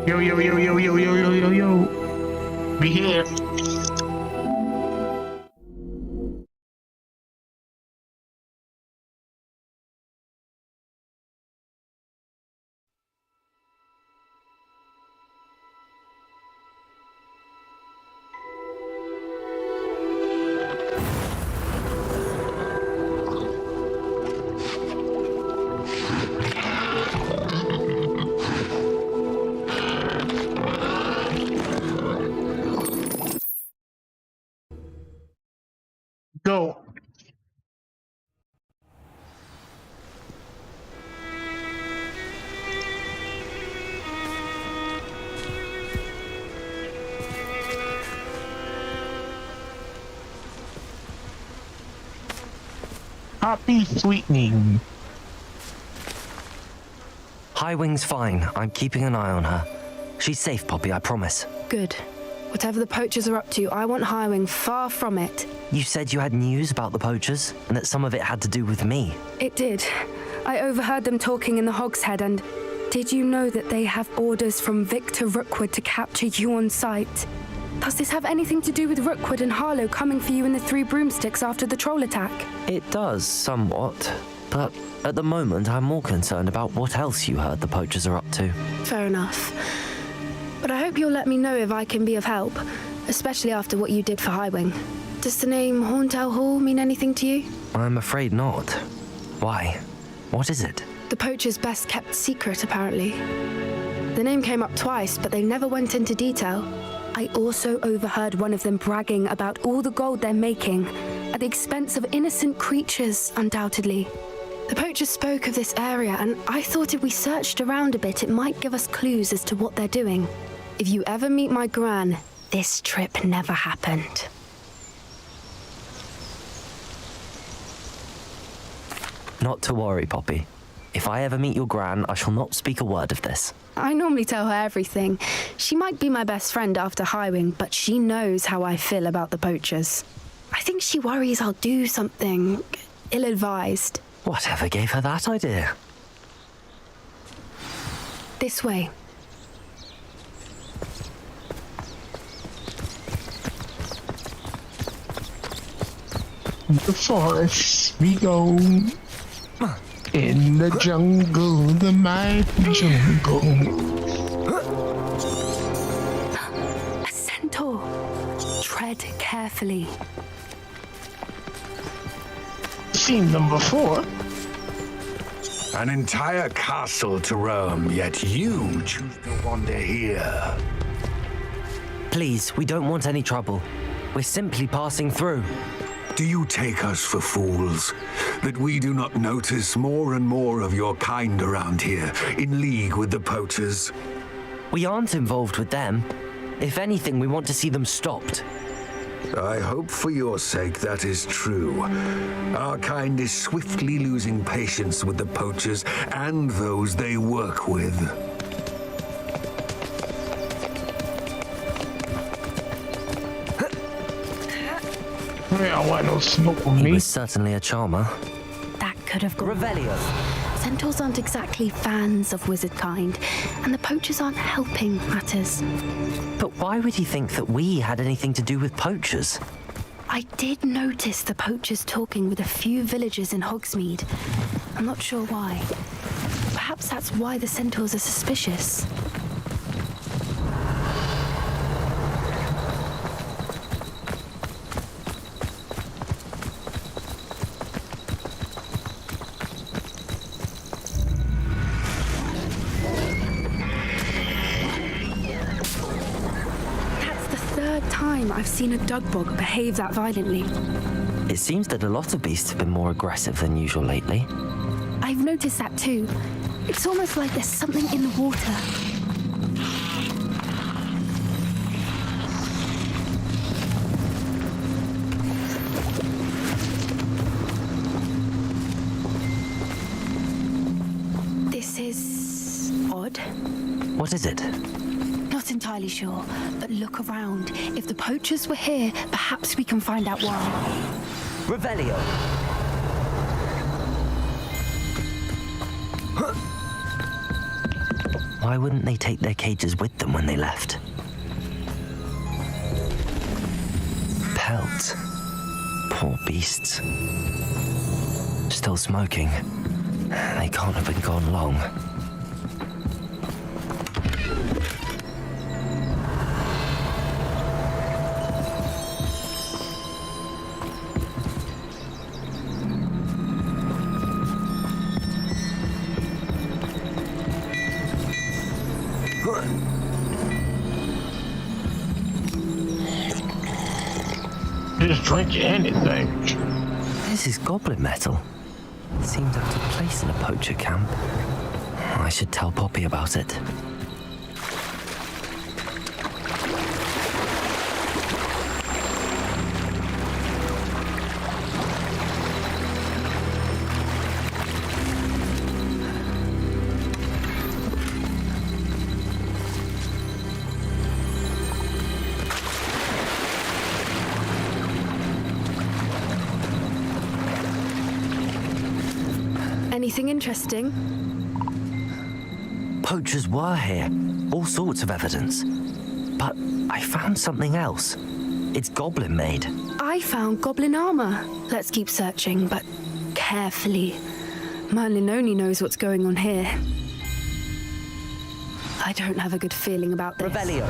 Yo, yo, yo, yo, yo, yo, yo, yo, yo. Be here. Go. Happy sweetening. Highwing's fine. I'm keeping an eye on her. She's safe, Poppy, I promise. Good. Whatever the poachers are up to, I want Highwing far from it. You said you had news about the poachers, and that some of it had to do with me. It did. I overheard them talking in the Hogshead, and did you know that they have orders from Victor Rookwood to capture you on sight? Does this have anything to do with Rookwood and Harlow coming for you in the Three Broomsticks after the troll attack? It does, somewhat. But at the moment, I'm more concerned about what else you heard the poachers are up to. Fair enough. But I hope you'll let me know if I can be of help, especially after what you did for Highwing. Does the name Horntail Hall mean anything to you? I'm afraid not. Why? What is it? The poachers' best kept secret, apparently. The name came up twice, but they never went into detail. I also overheard one of them bragging about all the gold they're making, at the expense of innocent creatures, undoubtedly. The poachers spoke of this area, and I thought if we searched around a bit, it might give us clues as to what they're doing. If you ever meet my gran, this trip never happened. Not to worry, Poppy. If I ever meet your gran, I shall not speak a word of this. I normally tell her everything. She might be my best friend after Highwing, but she knows how I feel about the poachers. I think she worries I'll do something ill-advised. Whatever gave her that idea? This way. The forest we go. In the jungle, the mighty jungle. A centaur. Tread carefully. Seen them before. An entire castle to roam, yet you choose to wander here. Please, we don't want any trouble. We're simply passing through. Do you take us for fools? That we do not notice more and more of your kind around here, in league with the poachers? We aren't involved with them. If anything, we want to see them stopped. I hope for your sake that is true. Our kind is swiftly losing patience with the poachers and those they work with. Yeah, why no smoke on He me? was certainly a charmer. That could have gone. Revelio. Centaurs aren't exactly fans of wizard kind, and the poachers aren't helping matters. But why would he think that we had anything to do with poachers? I did notice the poachers talking with a few villagers in Hogsmeade. I'm not sure why. Perhaps that's why the centaurs are suspicious. I've seen a dugbog behave that violently. It seems that a lot of beasts have been more aggressive than usual lately. I've noticed that too. It's almost like there's something in the water. This is odd. What is it? Not entirely sure, but look around. If the poachers were here, perhaps we can find out why. Revelio. Why wouldn't they take their cages with them when they left? Pelts. Poor beasts. Still smoking. They can't have been gone long. Just drink anything. This is goblin metal. Seems out of place in a poacher camp. I should tell Poppy about it. Anything interesting? Poachers were here. All sorts of evidence. But I found something else. It's goblin made. I found goblin armor. Let's keep searching, but carefully. Merlin only knows what's going on here. I don't have a good feeling about this. Revelio.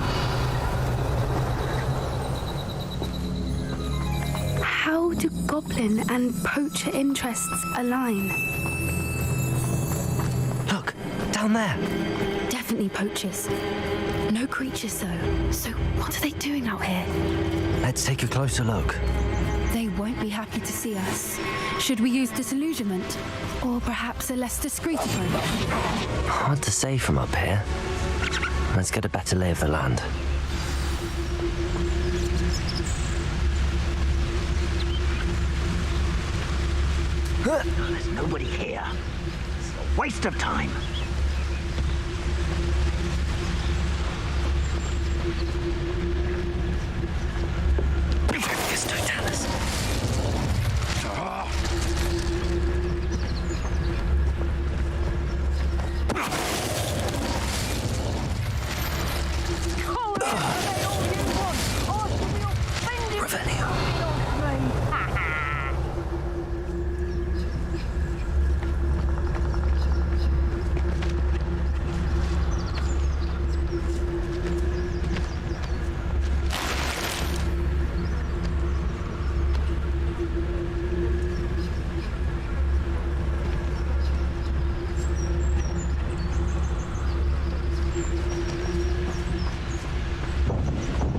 How do goblin and poacher interests align? Look, down there. Definitely poachers. No creatures, though. So what are they doing out here? Let's take a closer look. They won't be happy to see us. Should we use disillusionment? Or perhaps a less discreet approach? Hard to say from up here. Let's get a better lay of the land. There's nobody here. It's a waste of time.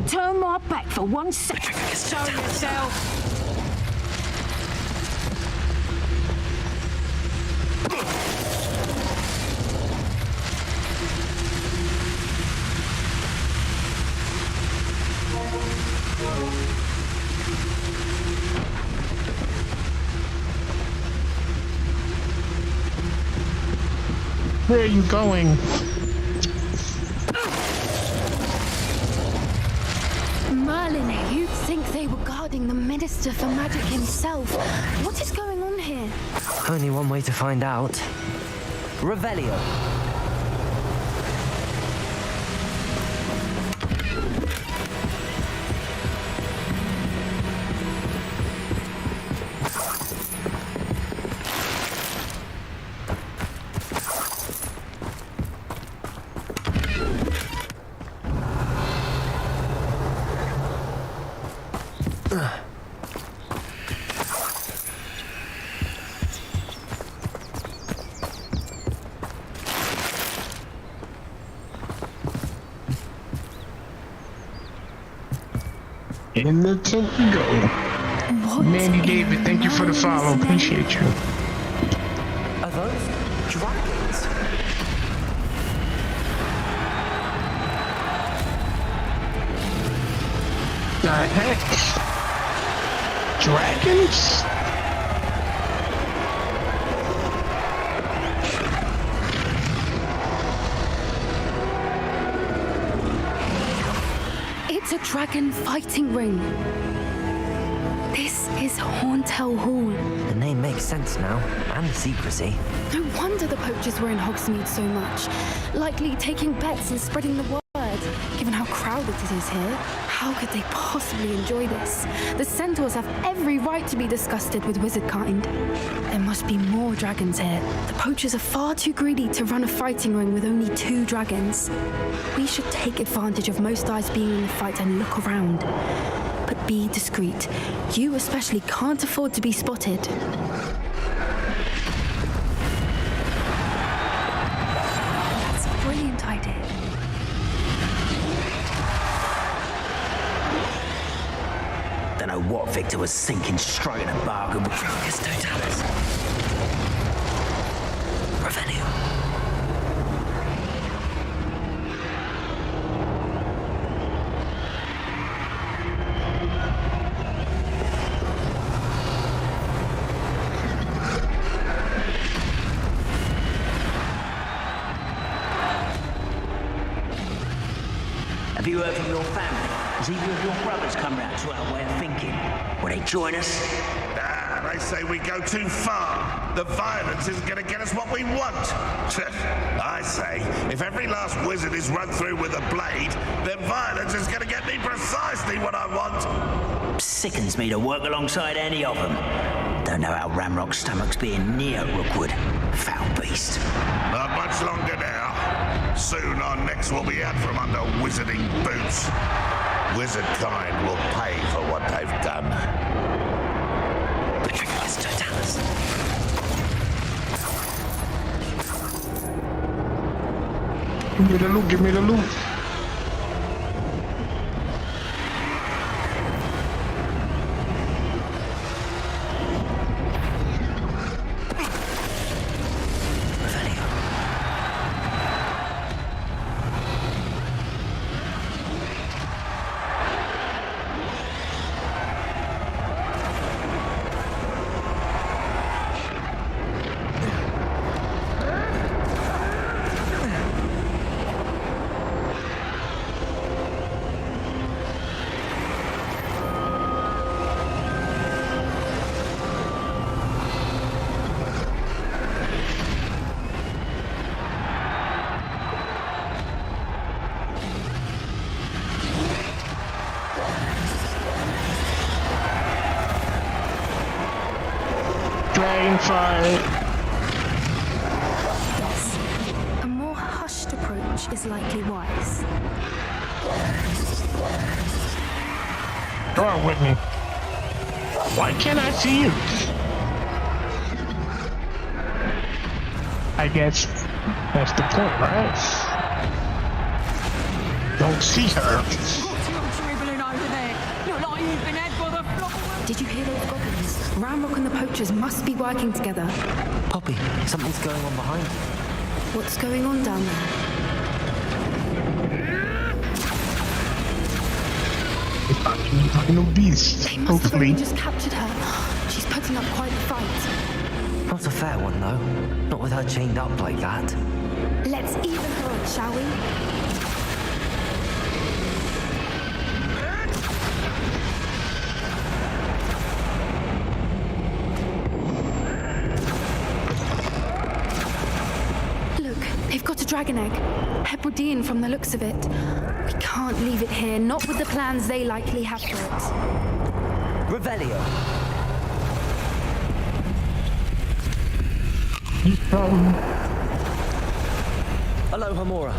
Turn my back for 1 second. Show yourself. Where are you going? Merlin, you'd think they were guarding the Minister for Magic himself. What is going on here? Only one way to find out. Revelio. In the tent we go. What? Mandy David, thank you for the follow. Appreciate you. Are those dragons? The heck? Dragons? It's a dragon fighting ring. This is Hauntel Hall. The name makes makes sense now, and secrecy. No wonder the poachers were in Hogsmeade so much. Likely taking bets and spreading the word. Given how crowded it is here, how could they possibly enjoy this? The centaurs have every right to be disgusted with wizard kind. There must be more dragons here. The poachers are far too greedy to run a fighting ring with only 2 dragons. We should take advantage of most eyes being in the fight and look around. But be discreet. You especially can't afford to be spotted. That's a brilliant idea. Don't know what Victor was thinking, striking a bargain with Crocus Totalis. Revelio. Have you heard from your family? Has either of your brothers come round to our way of thinking? Will they join us? Nah, they say we go too far. The violence isn't going to get us what we want. I say, if every last wizard is run through with a blade, then violence is going to get me precisely what I want. Sickens me to work alongside any of them. Don't know how Ramrock's stomach's being near Rookwood. Foul beast. Not much longer now. Soon our necks will be out from under wizarding boots. Wizard kind will pay for what they've done. Patricius Totalis. Give me the loot, give me the loot. Dragon fight. A more hushed approach is likely wise. Draw with me. Why can't I see you? I guess that's the point, right? Don't see her. What's your dribbling over there? Not like you've been had by the flock of... Did you hear those goblins? Ramrock and the poachers must be working together. Poppy, something's going on behind you. What's going on down there? No beast. They must have Hopefully. only just captured her. She's putting up quite a fight. Not a fair one, though. Not with her chained up like that. Let's even her up, shall we? Look, they've got a dragon egg. Hebridean from the looks of it. We can't leave it here, not with the plans they likely have for it. Revelio. Aloha Mora.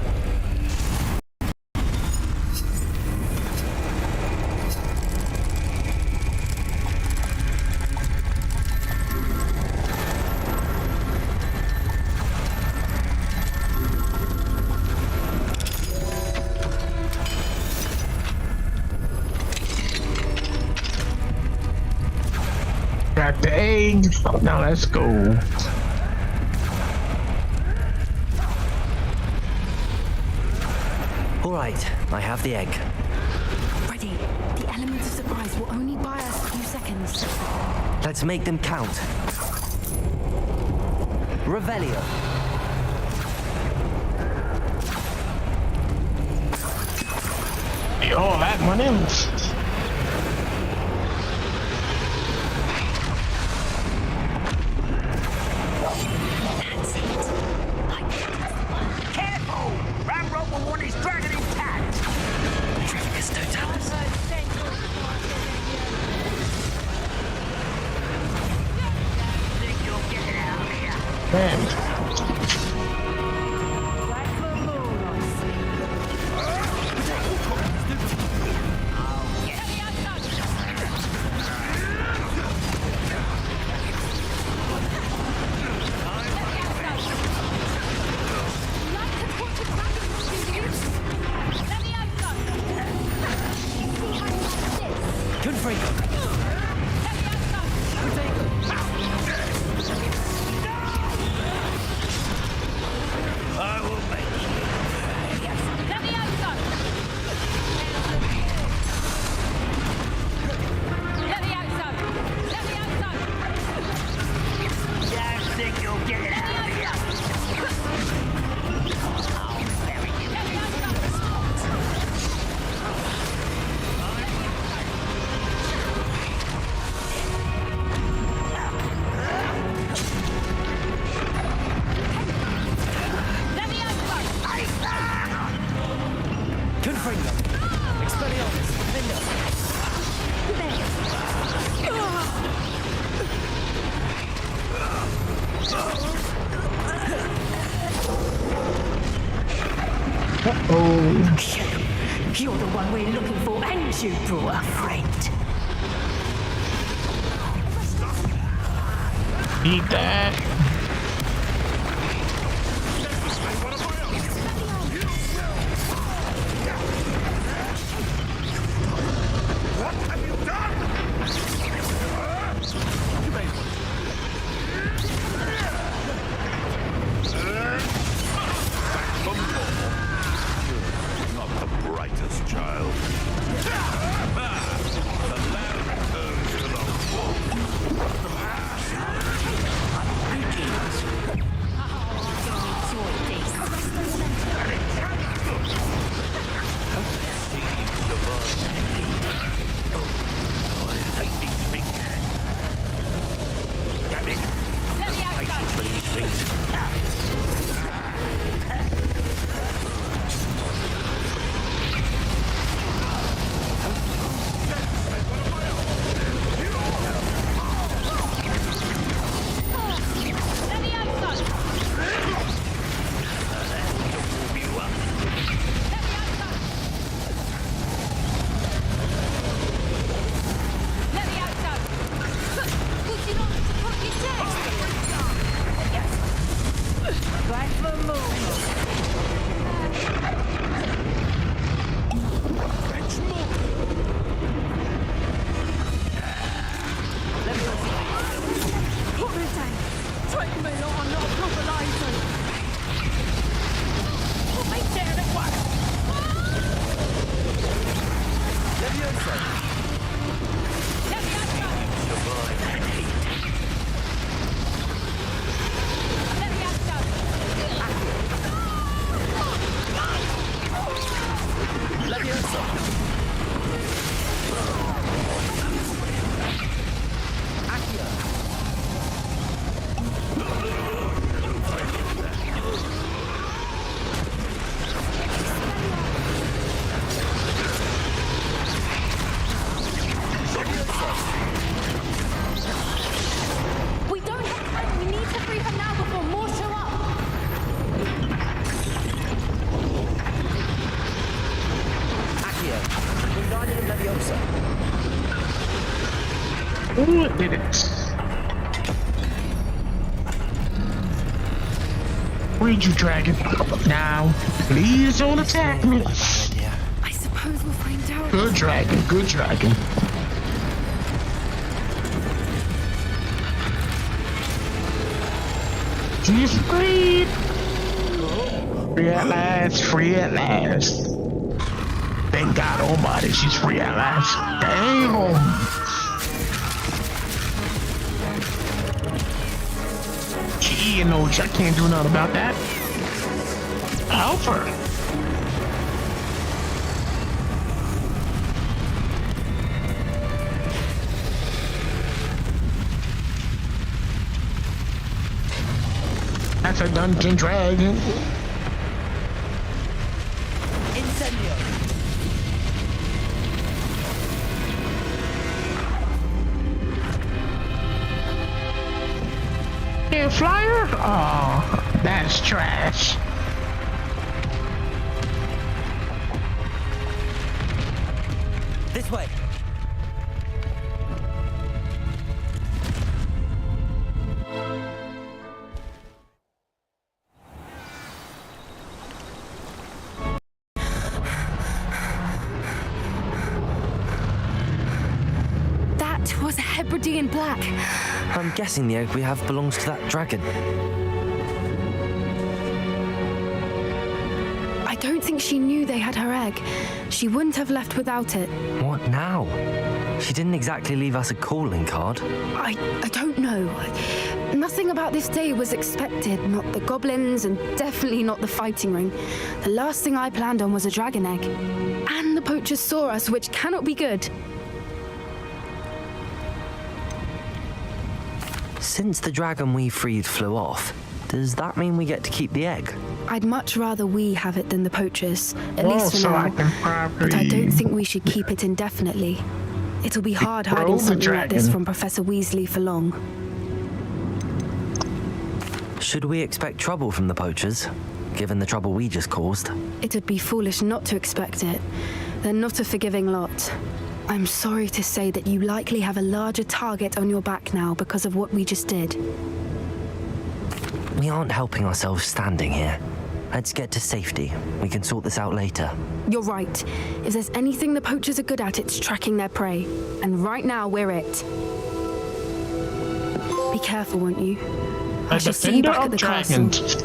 Got the egg. Now let's go. All right, I have the egg. Ready. The element of surprise will only buy us a few seconds. Let's make them count. Revelio. Oh, that one else. Man. You're the one we're looking for, and you brought a friend. Eat that. Ooh, it did it. Read you, dragon. Now, please don't attack me. I suppose we'll find out. Good dragon, good dragon. She's free. Free at last, free at last. Thank God almighty, she's free at last. Damn. Gee, you know, I can't do nothing about that. Help her. That's a dungeon dragon. Incendio. Air flyer? Oh, that's trash. This way. That was a Hebridean black. I'm guessing the egg we have belongs to that dragon. I don't think she knew they had her egg. She wouldn't have left without it. What now? She didn't exactly leave us a calling card. I don't know. Nothing about this day was expected. Not the goblins, and definitely not the fighting ring. The last thing I planned on was a dragon egg. And the poachers saw us, which cannot be good. Since the dragon we freed flew off, does that mean we get to keep the egg? I'd much rather we have it than the poachers, at Oh, least for so now. I can But I don't probably think we should keep it indefinitely. It'll be hard Throw hiding the something like this dragon. from Professor Weasley for long. Should we expect trouble from the poachers, given the trouble we just caused? It would be foolish not to expect it. They're not a forgiving lot. I'm sorry to say that you likely have a larger target on your back now because of what we just did. We aren't helping ourselves standing here. Let's get to safety. We can sort this out later. You're right. If there's anything the poachers are good at, it's tracking their prey. And right now, we're it. Be careful, won't you? I a shall see you defender back at of the castle. dragons.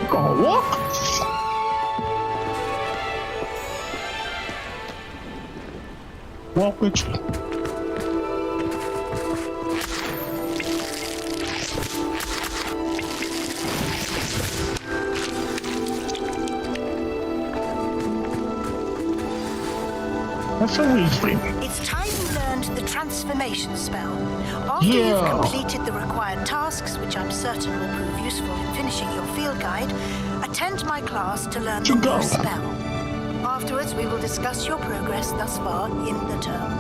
Gonna walk? Walk with you. That's a Weasley. It's time you learned the transformation spell. After Yeah. you've completed the required tasks, which I'm certain will prove useful in finishing your field guide, attend my class to learn the To go. new spell. Afterwards, we will discuss your progress thus far in the term.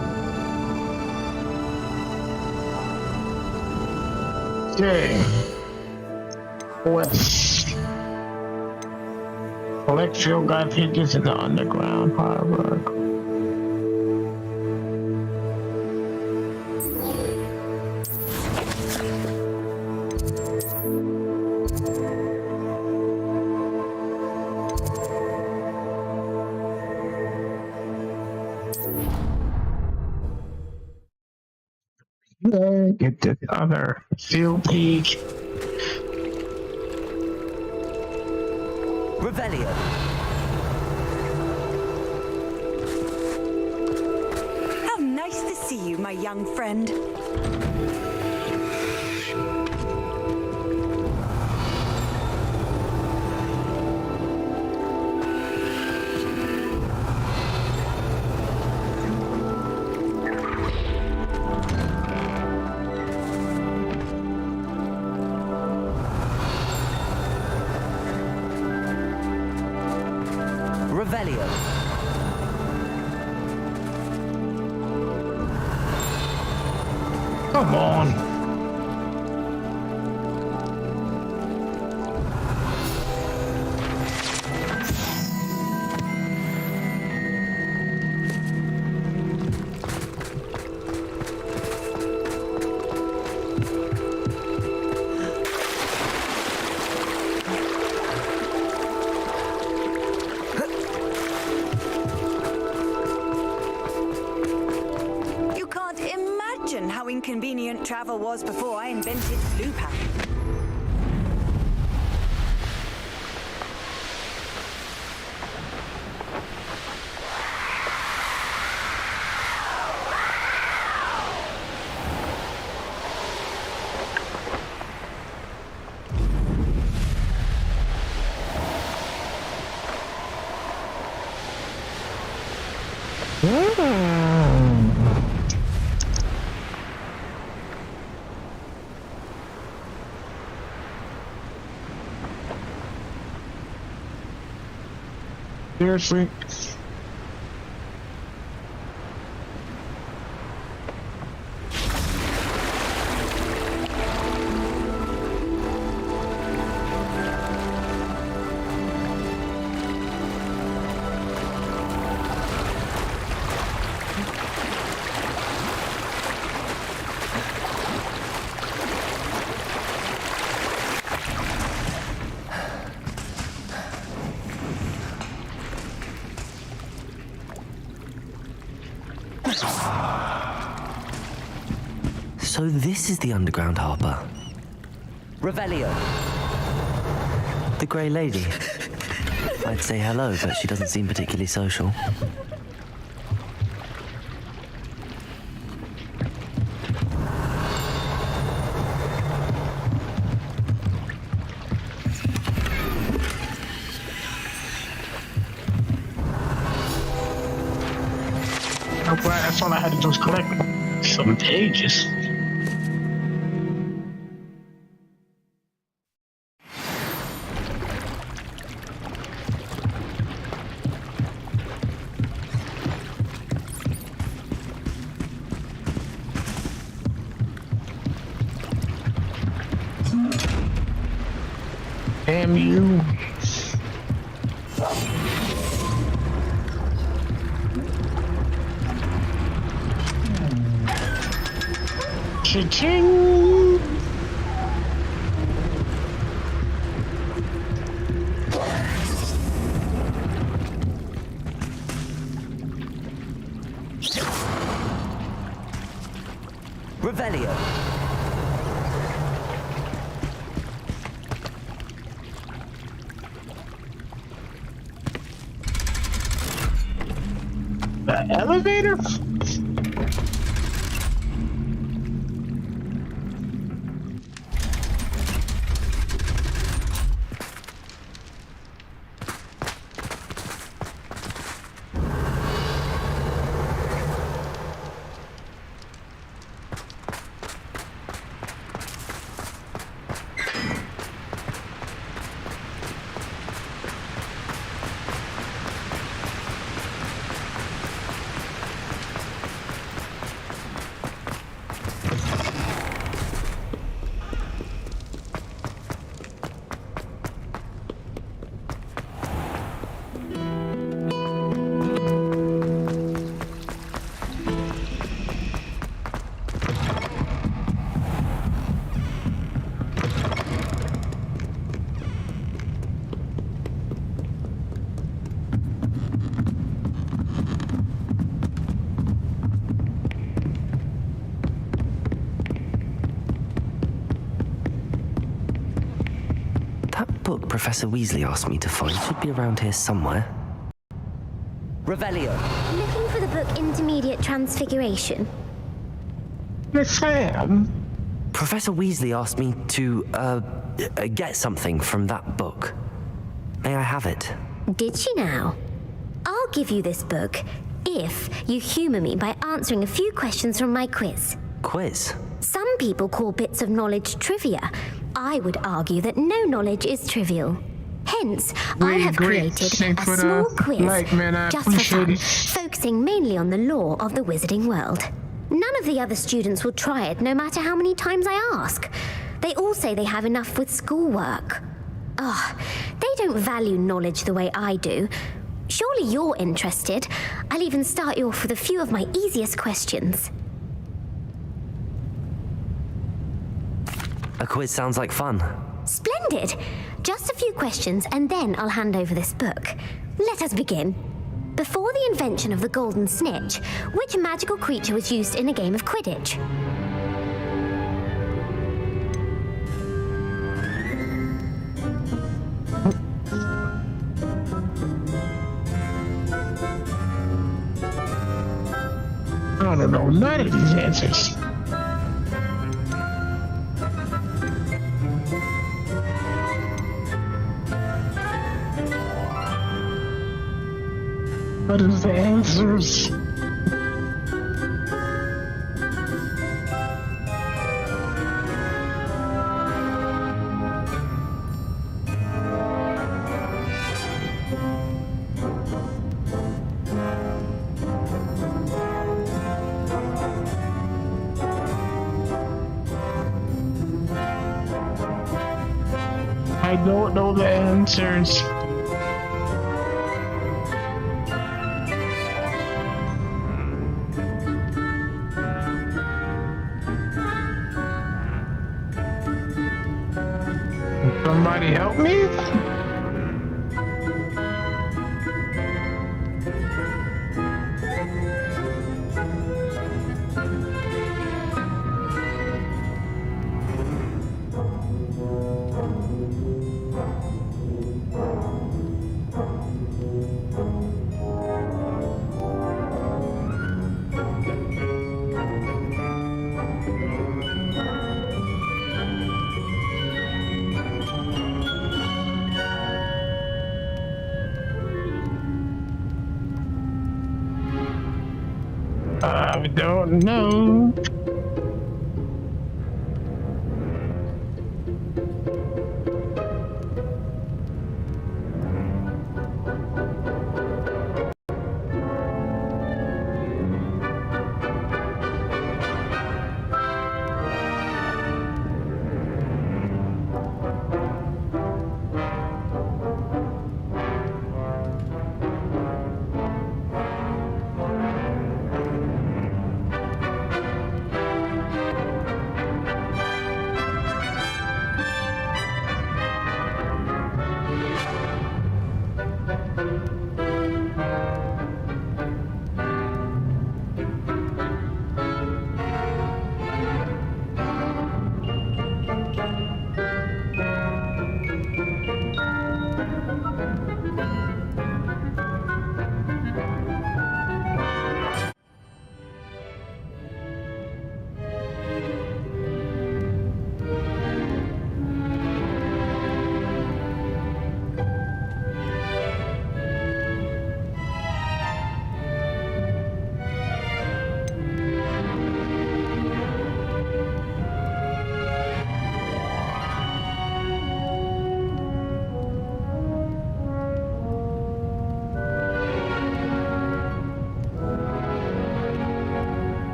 Okay. West. Collect field guide pages in the underground harbor. Get the other field page. Revelio. How nice to see you, my young friend. Revelio. Come on. You can't imagine how inconvenient travel was before I invented Blue Pack. Seriously? So this is the underground harbour. Revelio. The Grey Lady. I'd say hello, but she doesn't seem particularly social. I'm glad that's all I had to do was collect some pages. Damn you. Cha-ching! Revelio. The elevator? That book Professor Weasley asked me to find should be around here somewhere. Revelio. Looking for the book Intermediate Transfiguration? Miss Sam. Professor Weasley asked me to, get something from that book. May I have it? Did she now? I'll give you this book if you humour me by answering a few questions from my quiz. Quiz? Some people call bits of knowledge trivia. I would argue that no knowledge is trivial. Hence, I have created a small quiz just for fun, focusing mainly on the lore of the wizarding world. None of the other students will try it, no matter how many times I ask. They all say they have enough with schoolwork. They don't value knowledge the way I do. Surely you're interested. I'll even start you off with a few of my easiest questions. A quiz sounds like fun. Splendid! Just a few questions and then I'll hand over this book. Let us begin. Before the invention of the golden snitch, which magical creature was used in a game of Quidditch? I don't know none of these answers. What is the answers? I don't know the answers. Somebody help me? don't know.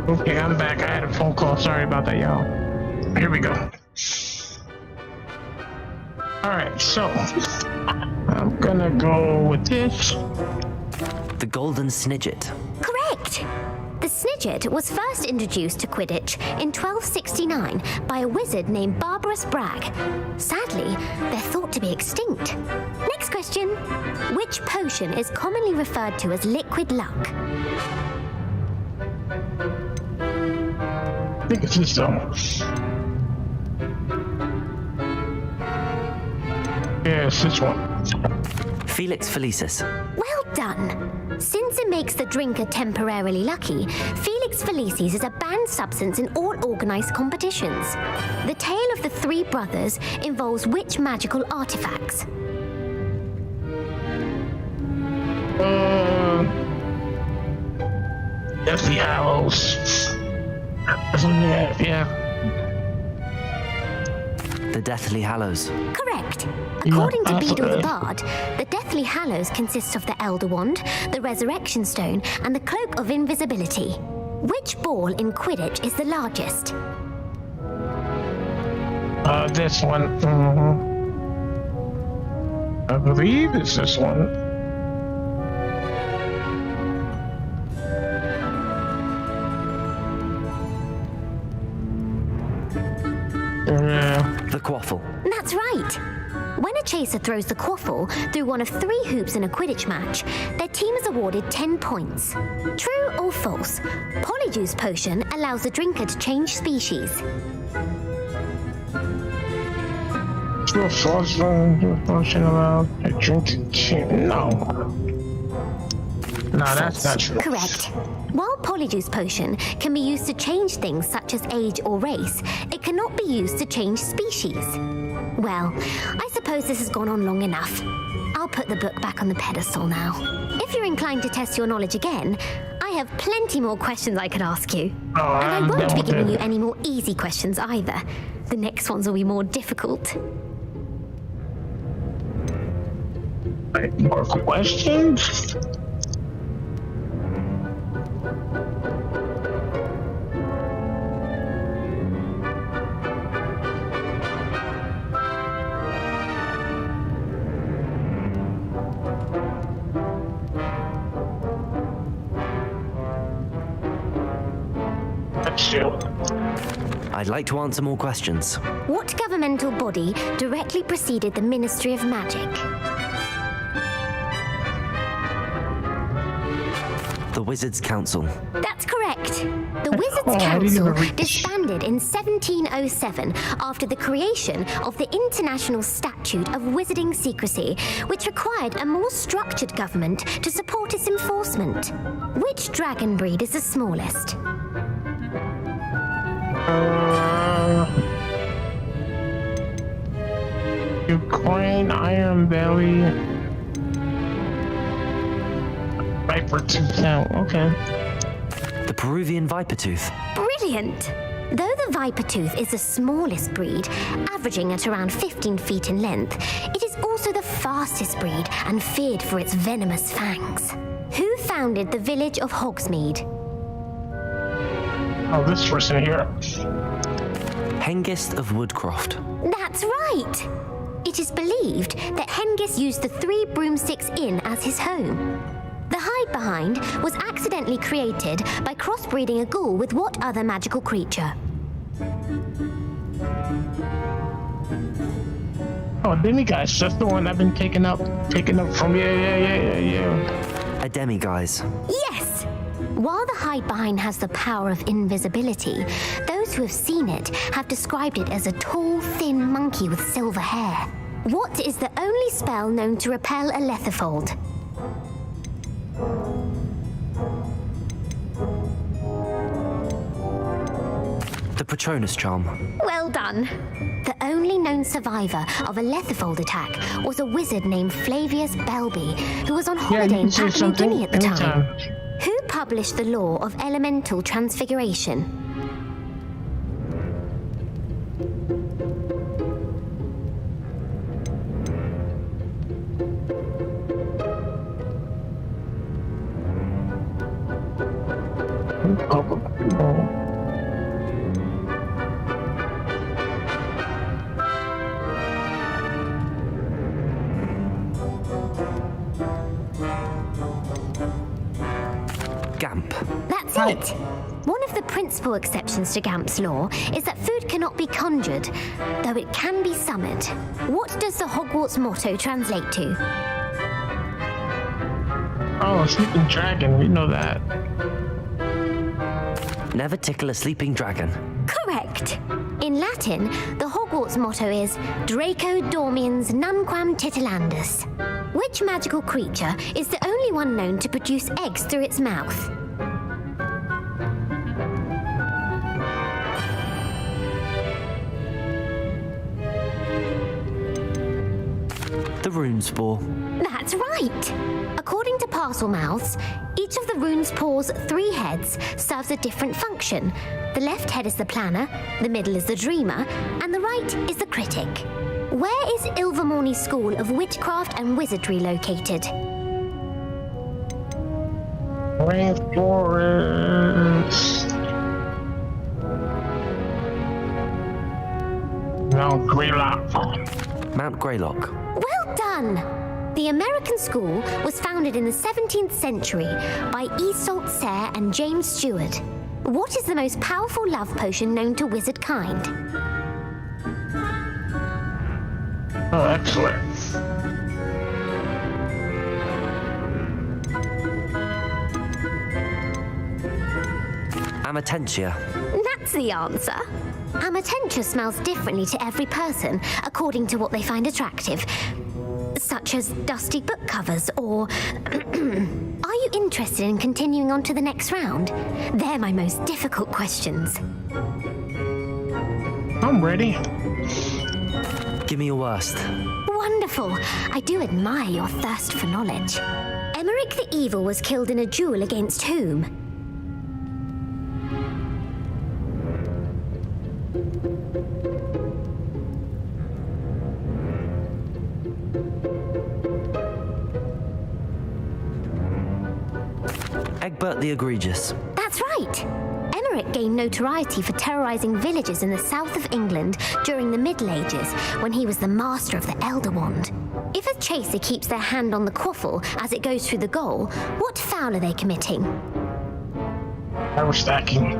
Okay, I'm back. I had a phone call. Sorry about that, y'all. Here we go. Alright, so I'm gonna go with this. The golden snidget. Correct! The snidget was first introduced to Quidditch in 1269 by a wizard named Barbarous Bragg. Sadly, they're thought to be extinct. Next question. Which potion is commonly referred to as liquid luck? I think it's this one. Yeah, it's this one. Felix Felicis. Well done. Since it makes the drinker temporarily lucky, Felix Felicis is a banned substance in all organized competitions. The tale of the three brothers involves which magical artifacts? Deathly Hallows. Yeah. The Deathly Hallows. Correct. According to Beedle the Bard, the Deathly Hallows consists of the Elder Wand, the Resurrection Stone, and the Cloak of Invisibility. Which ball in Quidditch is the largest? This one. I believe it's this one. The quaffle. That's right. When a chaser throws the quaffle through one of 3 hoops in a Quidditch match, their team is awarded 10 points. True or false? Polyjuice Potion allows the drinker to change species. True or false? Potion allowed a drinking team. No. No, that's not true. Correct. While Polyjuice Potion can be used to change things such as age or race, it cannot be used to change species. Well, I suppose this has gone on long enough. I'll put the book back on the pedestal now. If you're inclined to test your knowledge again, I have plenty more questions I could ask you. And I won't be giving you any more easy questions either. The next ones will be more difficult. Right, more questions? I'd like to answer more questions. What governmental body directly preceded the Ministry of Magic? The Wizards' Council. That's correct. The Wizards' Council disbanded in 1707 after the creation of the International Statute of Wizarding Secrecy, which required a more structured government to support its enforcement. Which dragon breed is the smallest? Ukraine, Iron Belly, Viper Tooth. Okay. The Peruvian Viper Tooth. Brilliant! Though the Viper Tooth is the smallest breed, averaging at around 15 feet in length, it is also the fastest breed and feared for its venomous fangs. Who founded the village of Hogsmeade? Oh, this person here. Hengist of Woodcroft. That's right! It is believed that Hengist used the 3 Broomsticks Inn as his home. The hide-behind was accidentally created by crossbreeding a ghoul with what other magical creature? Oh, demiguise. That's the one I've been taking up from. Yeah. A demiguise. Yes! While the hide-behind has the power of invisibility, those who have seen it have described it as a tall, thin monkey with silver hair. What is the only spell known to repel a lethifold? The Patronus Charm. Well done. The only known survivor of a lethifold attack was a wizard named Flavius Belby, who was on holiday in Papua New Guinea at the time. Who published the law of elemental transfiguration? Gamp. That's it. One of the principal exceptions to Gamp's law is that food cannot be conjured, though it can be summoned. What does the Hogwarts motto translate to? Oh, sleeping dragon. We know that. Never tickle a sleeping dragon. Correct. In Latin, the Hogwarts motto is Draco dormiens nunquam titilandus. Which magical creature is the only one known to produce eggs through its mouth? The Runespore. That's right. According to Parselmouths, each of the Runespore's 3 heads serves a different function. The left head is the planner, the middle is the dreamer, and the right is the critic. Where is Ilvermorny School of Witchcraft and Wizardry located? Rainforest. Mount Greylock. Mount Greylock. Well done! The American school was founded in the 17th century by Iseult Sayre and James Stewart. What is the most powerful love potion known to wizard kind? Oh, excellent. Amatentia. That's the answer. Amatentia smells differently to every person, according to what they find attractive, such as dusty book covers or... Are you interested in continuing on to the next round? They're my most difficult questions. I'm ready. Give me your worst. Wonderful. I do admire your thirst for knowledge. Emmerich the Evil was killed in a duel against whom? Egbert the Egregious. That's right. Emmerich gained notoriety for terrorizing villages in the south of England during the Middle Ages, when he was the master of the Elder Wand. If a chaser keeps their hand on the quaffle as it goes through the goal, what foul are they committing? Haversacking.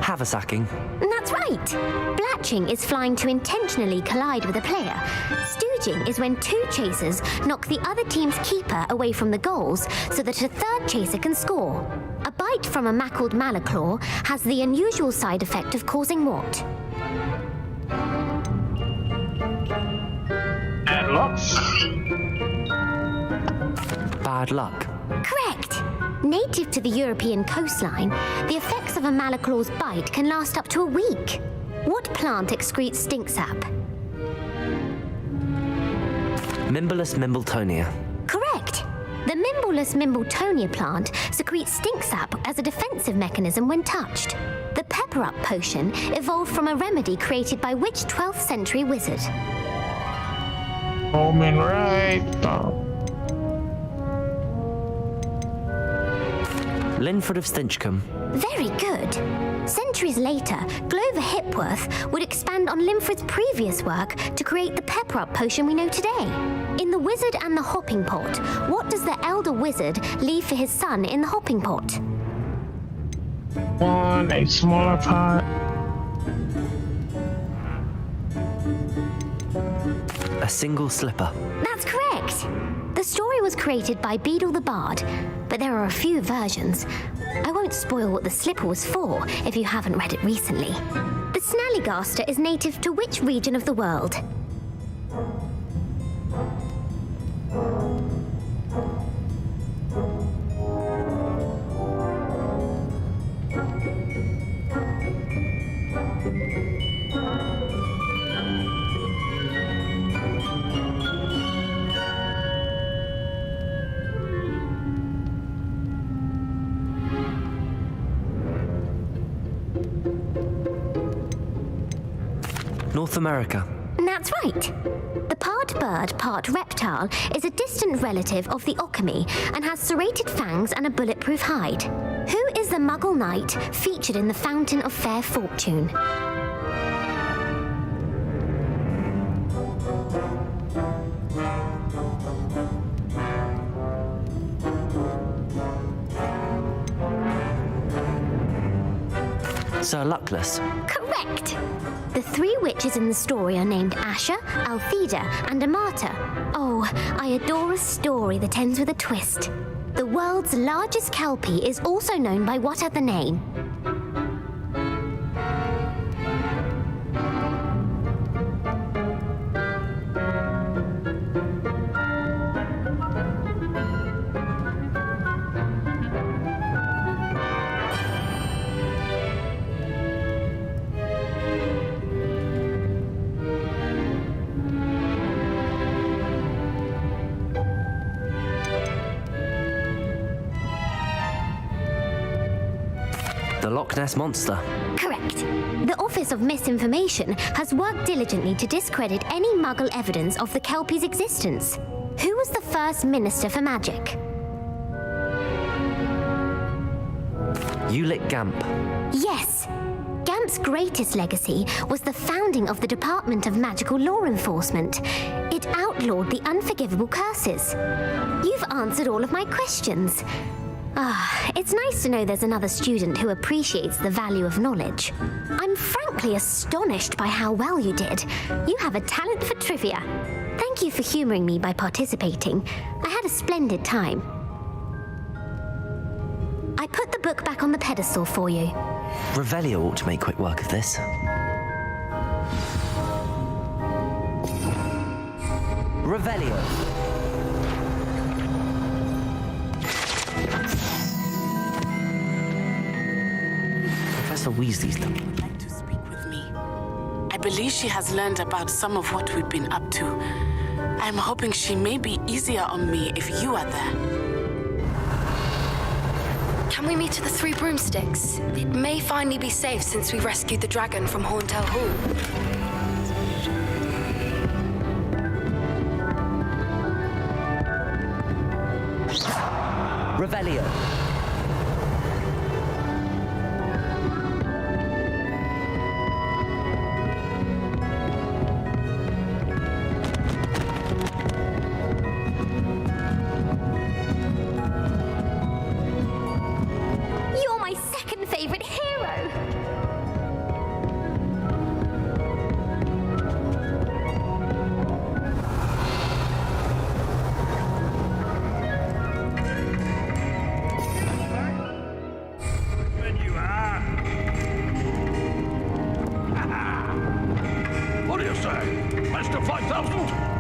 Haversacking. That's right. Blatching is flying to intentionally collide with a player. Stooging is when two chasers knock the other team's keeper away from the goals so that a third chaser can score. A bite from a mackled malaclaw has the unusual side effect of causing what? Bad luck. Bad luck. Correct. Native to the European coastline, the effects of a malaclaw's bite can last up to a week. What plant excretes stink sap? Mimbolus mimbletonia. Correct. The Mimbolus mimbletonia plant secretes stink sap as a defensive mechanism when touched. The Pepper Up potion evolved from a remedy created by which 12th century wizard? Omen right. Linford of Stinchcombe. Very good. Centuries later, Glover Hipworth would expand on Linford's previous work to create the Pepper Up potion we know today. In The Wizard and the Hopping Pot, what does the elder wizard leave for his son in the hopping pot? A smaller pot. A single slipper. That's correct. The story was created by Beadle the Bard, but there are a few versions. I won't spoil what the slipper was for if you haven't read it recently. The Snallygaster is native to which region of the world? North America. That's right. The part bird, part reptile is a distant relative of the Occamy and has serrated fangs and a bulletproof hide. Who is the Muggle knight featured in the Fountain of Fair Fortune? Sir Luckless. Correct. The three witches in the story are named Asha, Altheda, and Amata. Oh, I adore a story that ends with a twist. The world's largest kelpie is also known by what other name? The Loch Ness Monster. Correct. The Office of Misinformation has worked diligently to discredit any Muggle evidence of the Kelpie's existence. Who was the first Minister for Magic? Ulick Gamp. Yes. Gamp's greatest legacy was the founding of the Department of Magical Law Enforcement. It outlawed the unforgivable curses. You've answered all of my questions. It's nice to know there's another student who appreciates the value of knowledge. I'm frankly astonished by how well you did. You have a talent for trivia. Thank you for humoring me by participating. I had a splendid time. I put the book back on the pedestal for you. Revelio ought to make quick work of this. Revelio. Professor Weasley's looking. Would like to speak with me. I believe she has learned about some of what we've been up to. I'm hoping she may be easier on me if you are there. Can we meet at the Three Broomsticks? It may finally be safe since we rescued the dragon from Horntail Hall. Revelio. You're my second favorite hero. When you are. What do you say? Mr. 5000?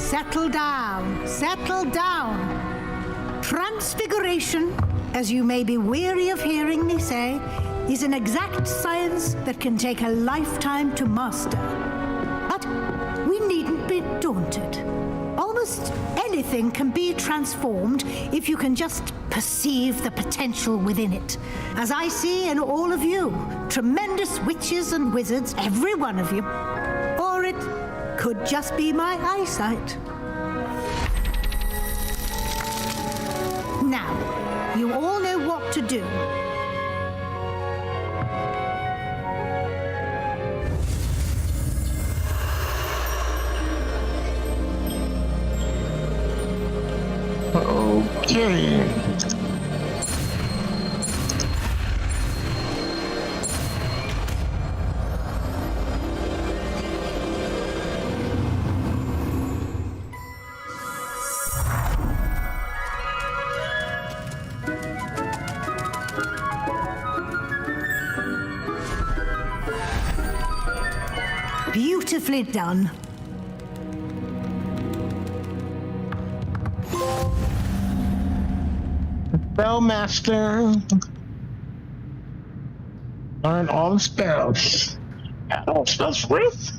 Settle down. Settle down. Transfiguration, as you may be weary of hearing me say, is an exact science that can take a lifetime to master. But we needn't be daunted. Almost anything can be transformed if you can just perceive the potential within it. As I see in all of you, tremendous witches and wizards, every one of you. Or it could just be my eyesight. Now, you all know what to do. Okay. Beautifully done. Spellmaster. Learn all the spells. All spells with?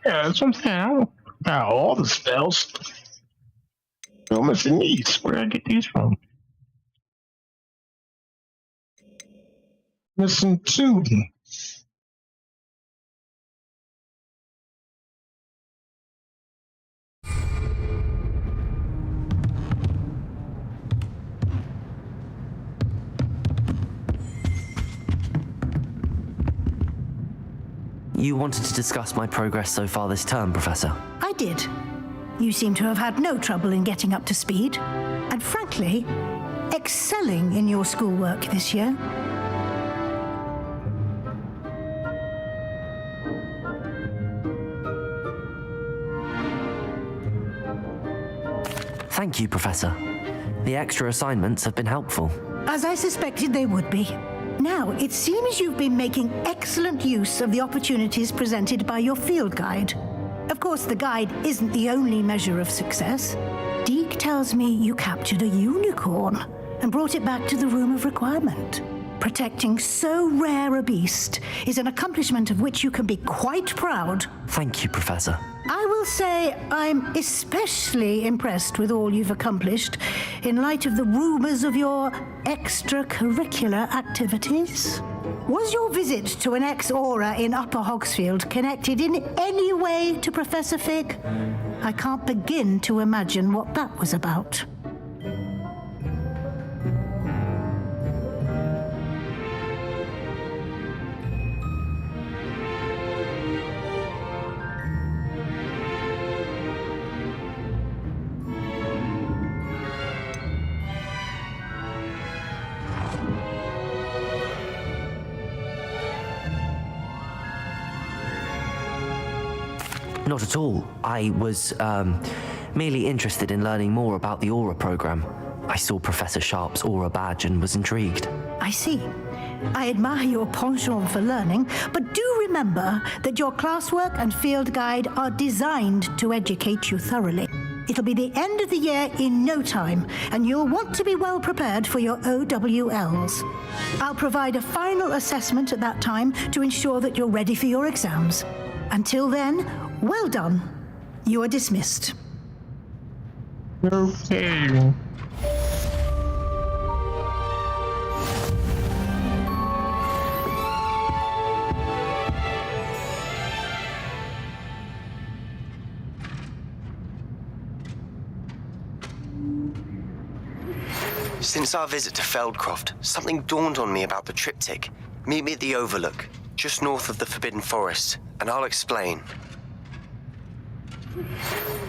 Yeah, that's what I'm saying. All the spells. So much in these. Where did I get these from? Listen to me. You wanted to discuss my progress so far this term, Professor? I did. You seem to have had no trouble in getting up to speed, and frankly, excelling in your schoolwork this year. Thank you, Professor. The extra assignments have been helpful. As I suspected they would be. Now, it seems you've been making excellent use of the opportunities presented by your field guide. Of course, the guide isn't the only measure of success. Deke tells me you captured a unicorn and brought it back to the Room of Requirement. Protecting so rare a beast is an accomplishment of which you can be quite proud. Thank you, Professor. I will say I'm especially impressed with all you've accomplished in light of the rumors of your extracurricular activities. Was your visit to an ex-aura in Upper Hogsfield connected in any way to Professor Fig? I can't begin to imagine what that was about. Not at all. I was, merely interested in learning more about the Aura program. I saw Professor Sharp's Aura badge and was intrigued. I see. I admire your penchant for learning, but do remember that your classwork and field guide are designed to educate you thoroughly. It'll be the end of the year in no time, and you'll want to be well prepared for your OWLs. I'll provide a final assessment at that time to ensure that you're ready for your exams. Until then, well done. You are dismissed. Okay. Since our visit to Feldcroft, something dawned on me about the triptych. Meet me at the Overlook, just north of the Forbidden Forest, and I'll explain.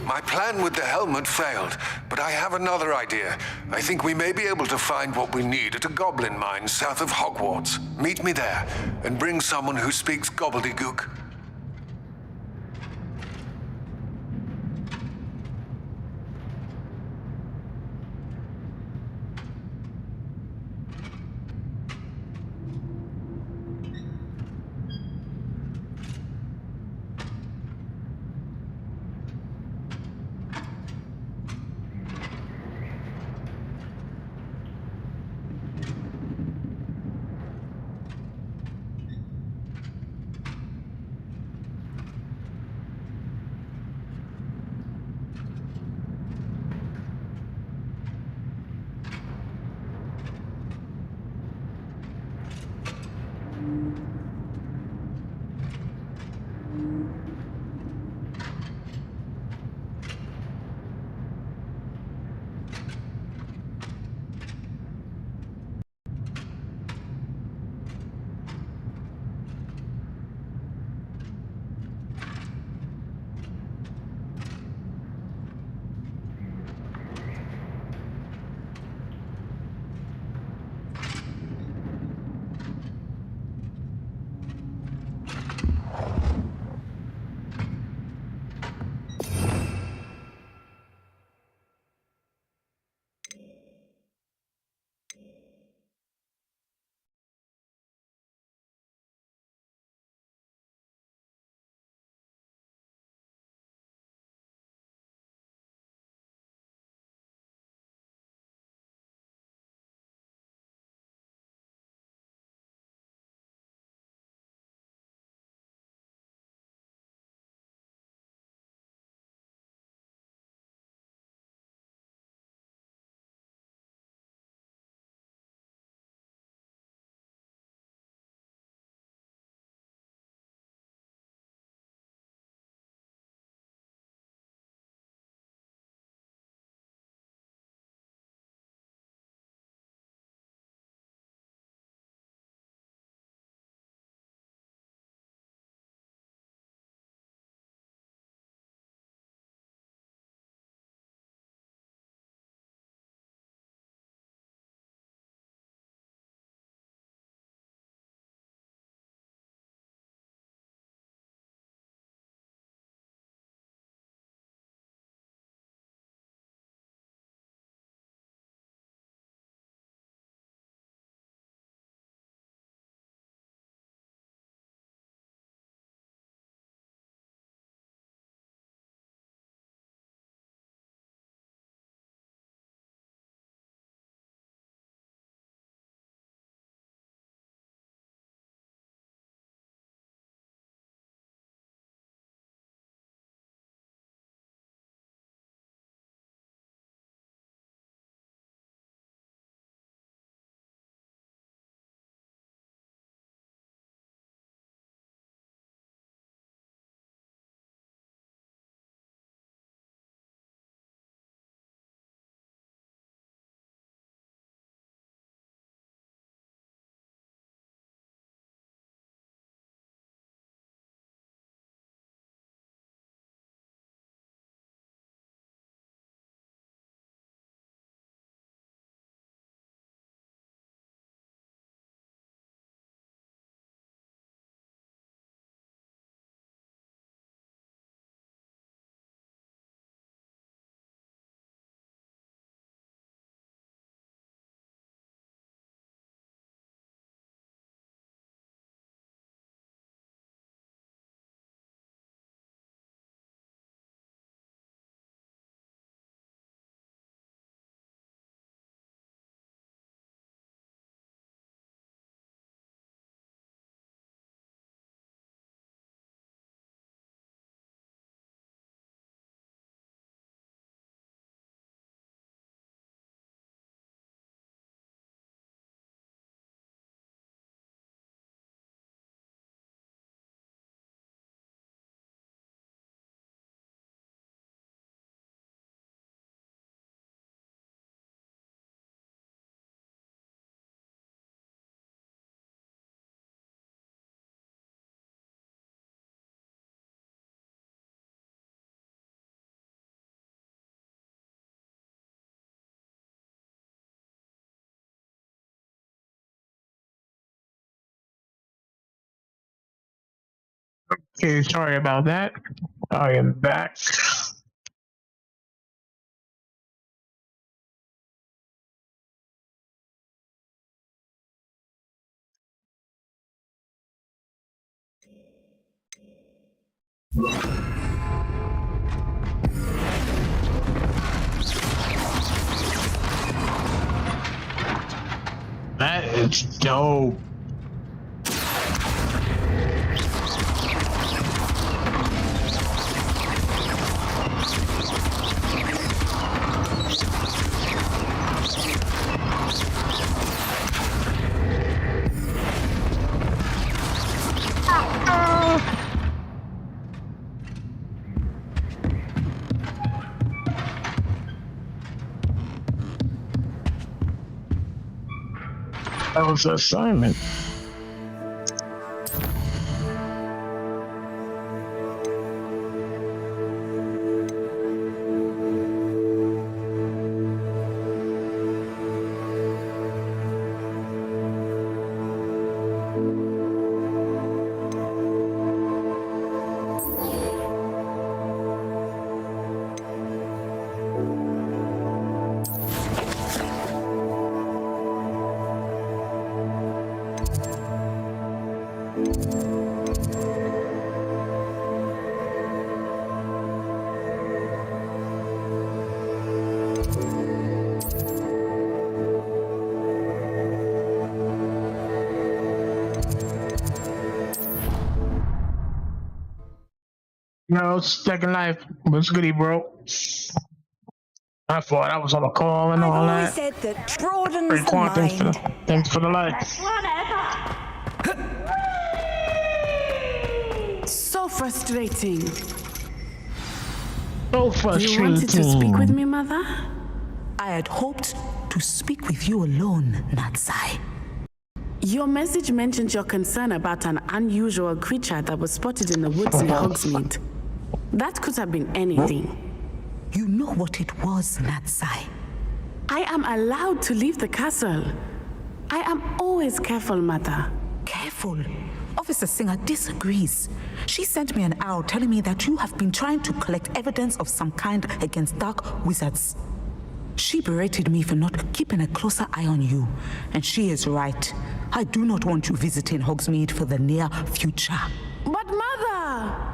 My plan with the helmet failed, but I have another idea. I think we may be able to find what we need at a goblin mine south of Hogwarts. Meet me there, and bring someone who speaks gobbledygook. Okay, sorry about that. I am back. That is dope. That was the assignment. Yo, Second Life, what's goody, bro? I thought I was on a call and all that. I've always said that broadens the mind. Thanks for the likes. So frustrating. So frustrating. You wanted to speak with me, Mother? I had hoped to speak with you alone, Natsai. Your message mentioned your concern about an unusual creature that was spotted in the woods near Hogsmeade. That could have been anything. You know what it was, Natsai. I am allowed to leave the castle. I am always careful, Mother. Careful? Officer Singer disagrees. She sent me an owl telling me that you have been trying to collect evidence of some kind against dark wizards. She berated me for not keeping a closer eye on you, and she is right. I do not want you visiting Hogsmeade for the near future. But Mother!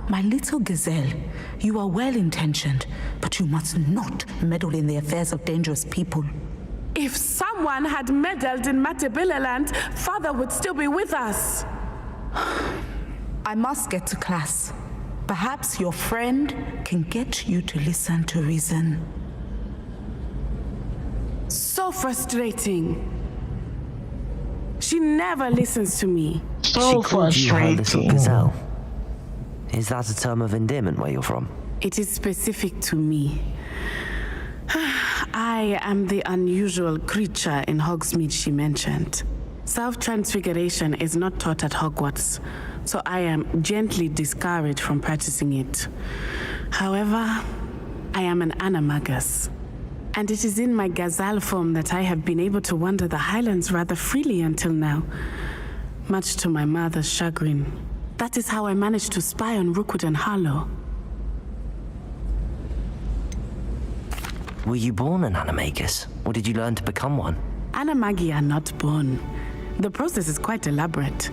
My little gazelle, you are well-intentioned, but you must not meddle in the affairs of dangerous people. If someone had meddled in Matabeleland, Father would still be with us. I must get to class. Perhaps your friend can get you to listen to reason. So frustrating. She never listens to me. So frustrating. Little gazelle. Is that a term of endearment where you're from? It is specific to me. I am the unusual creature in Hogsmeade she mentioned. Self-transfiguration is not taught at Hogwarts, so I am gently discouraged from practicing it. However, I am an animagus, and it is in my gazelle form that I have been able to wander the Highlands rather freely until now, much to my mother's chagrin. That is how I managed to spy on Rookwood and Harlow. Were you born an animagus, or did you learn to become one? Animagi are not born. The process is quite elaborate.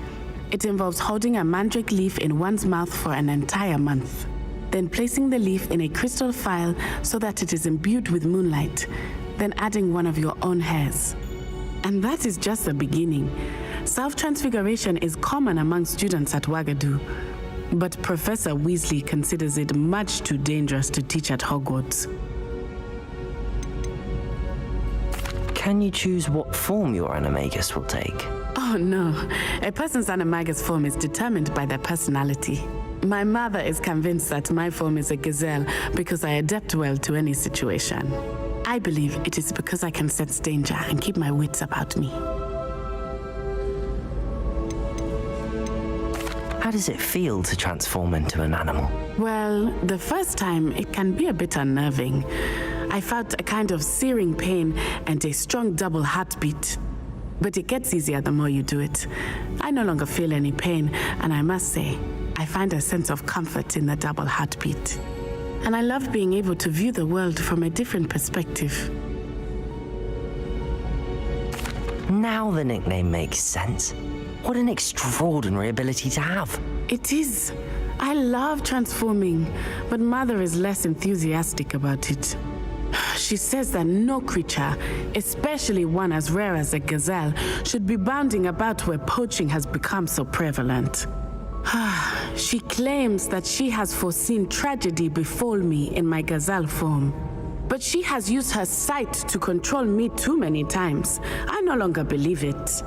It involves holding a mandrake leaf in one's mouth for an entire month, then placing the leaf in a crystal phial so that it is imbued with moonlight, then adding one of your own hairs. And that is just the beginning. Self-transfiguration is common among students at Wagadu, but Professor Weasley considers it much too dangerous to teach at Hogwarts. Can you choose what form your animagus will take? Oh no, a person's animagus form is determined by their personality. My mother is convinced that my form is a gazelle because I adapt well to any situation. I believe it is because I can sense danger and keep my wits about me. How does it feel to transform into an animal? Well, the first time it can be a bit unnerving. I felt a kind of searing pain and a strong double heartbeat. But it gets easier the more you do it. I no longer feel any pain, and I must say, I find a sense of comfort in the double heartbeat. And I love being able to view the world from a different perspective. Now the nickname makes sense. What an extraordinary ability to have. It is. I love transforming, but Mother is less enthusiastic about it. She says that no creature, especially one as rare as a gazelle, should be bounding about where poaching has become so prevalent. She claims that she has foreseen tragedy befall me in my gazelle form. But she has used her sight to control me too many times. I no longer believe it.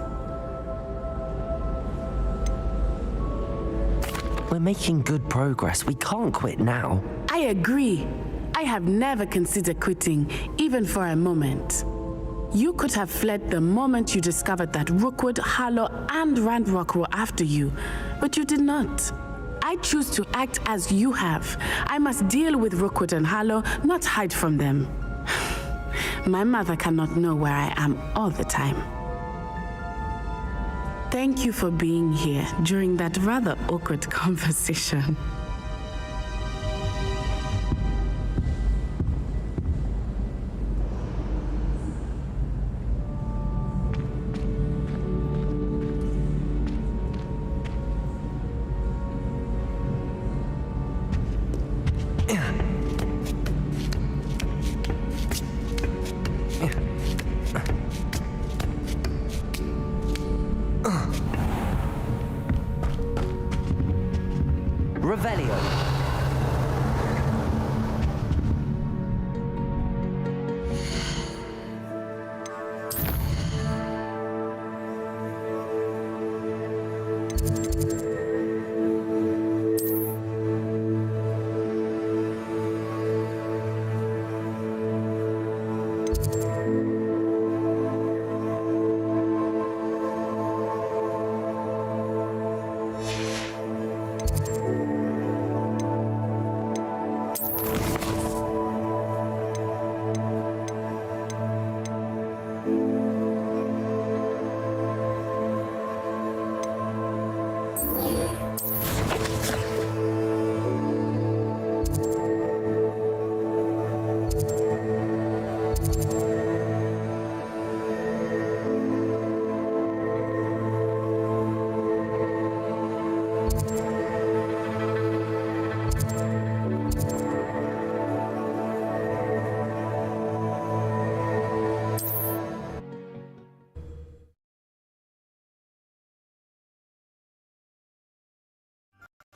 We're making good progress. We can't quit now. I agree. I have never considered quitting, even for a moment. You could have fled the moment you discovered that Rookwood, Harlow, and Randrock were after you, but you did not. I choose to act as you have. I must deal with Rookwood and Harlow, not hide from them. My mother cannot know where I am all the time. Thank you for being here during that rather awkward conversation.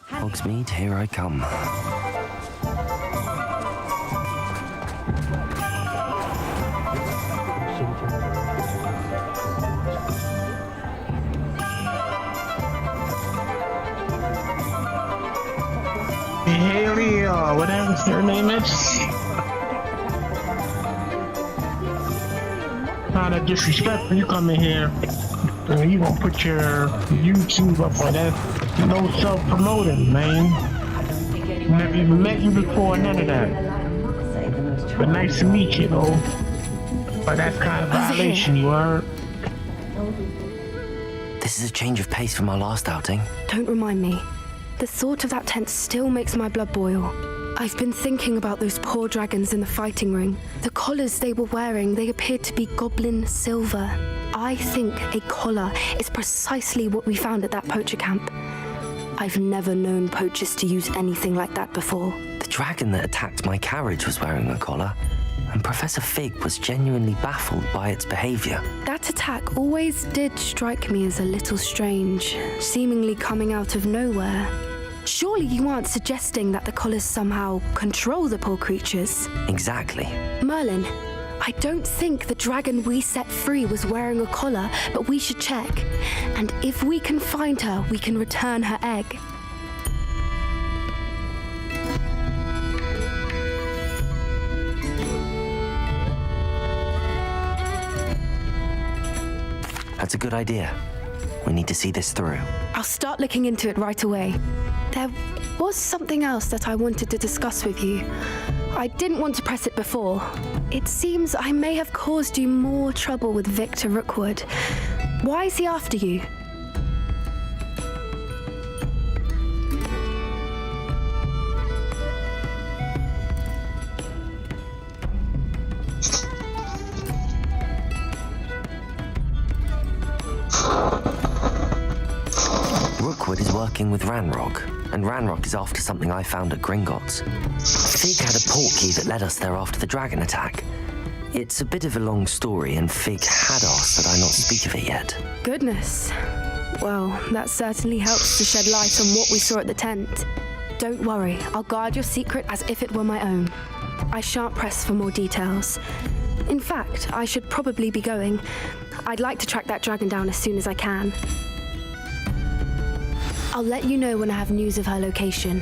Hogsmeade, here I come. Haley, whatever your name is. Kind of disrespectful. You come in here, you gonna put your YouTube up on that. No self-promoting, man. Never even met you before, none of that. But nice to meet you, though. But that's kind of violation, you heard? This is a change of pace from our last outing. Don't remind me. The thought of that tent still makes my blood boil. I've been thinking about those poor dragons in the fighting ring. The collars they were wearing, they appeared to be goblin silver. I think a collar is precisely what we found at that poacher camp. I've never known poachers to use anything like that before. The dragon that attacked my carriage was wearing a collar, and Professor Fig was genuinely baffled by its behavior. That attack always did strike me as a little strange, seemingly coming out of nowhere. Surely you aren't suggesting that the collars somehow control the poor creatures? Exactly. Merlin, I don't think the dragon we set free was wearing a collar, but we should check. And if we can find her, we can return her egg. That's a good idea. We need to see this through. I'll start looking into it right away. There was something else that I wanted to discuss with you. I didn't want to press it before. It seems I may have caused you more trouble with Victor Rookwood. Why is he after you? Mirkwood is working with Ranrock, and Ranrock is after something I found at Gringotts. Fig had a portkey that led us there after the dragon attack. It's a bit of a long story, and Fig had asked that I not speak of it yet. Goodness. Well, that certainly helps to shed light on what we saw at the tent. Don't worry, I'll guard your secret as if it were my own. I shan't press for more details. In fact, I should probably be going. I'd like to track that dragon down as soon as I can. I'll let you know when I have news of her location.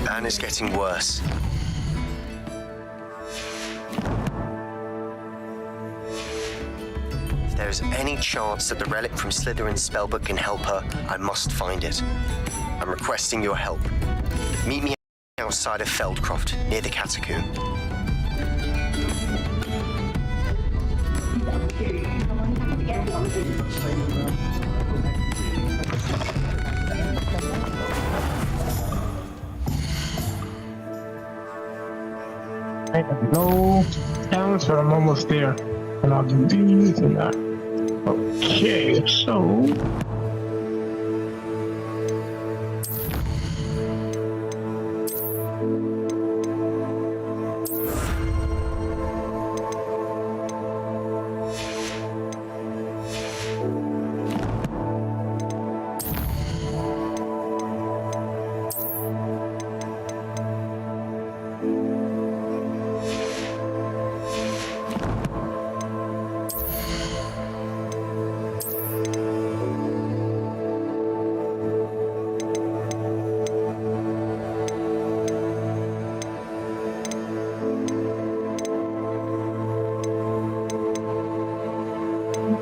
Anna's getting worse. If there is any chance that the relic from Slytherin's spellbook can help her, I must find it. I'm requesting your help. Meet me outside of Feldcroft, near the Catacomb. No challenge, but I'm almost there. And I'll do these and that. Okay, so.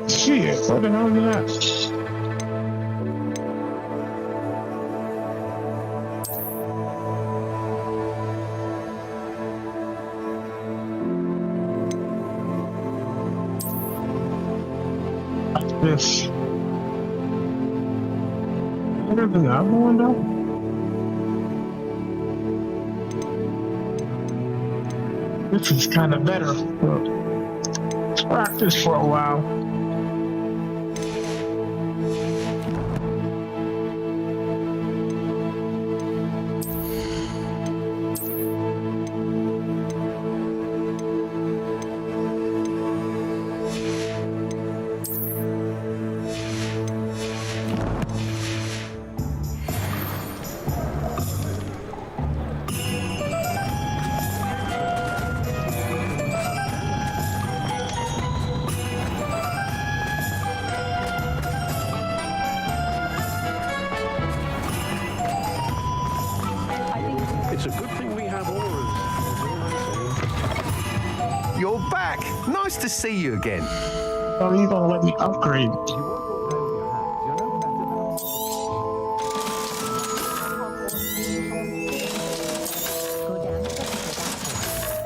Shit, what the hell is that? This. Better than the other one, though? This is kind of better. Let's practice for a while. It's a good thing we have auras. You're back. Nice to see you again. Oh, you're gonna let me upgrade.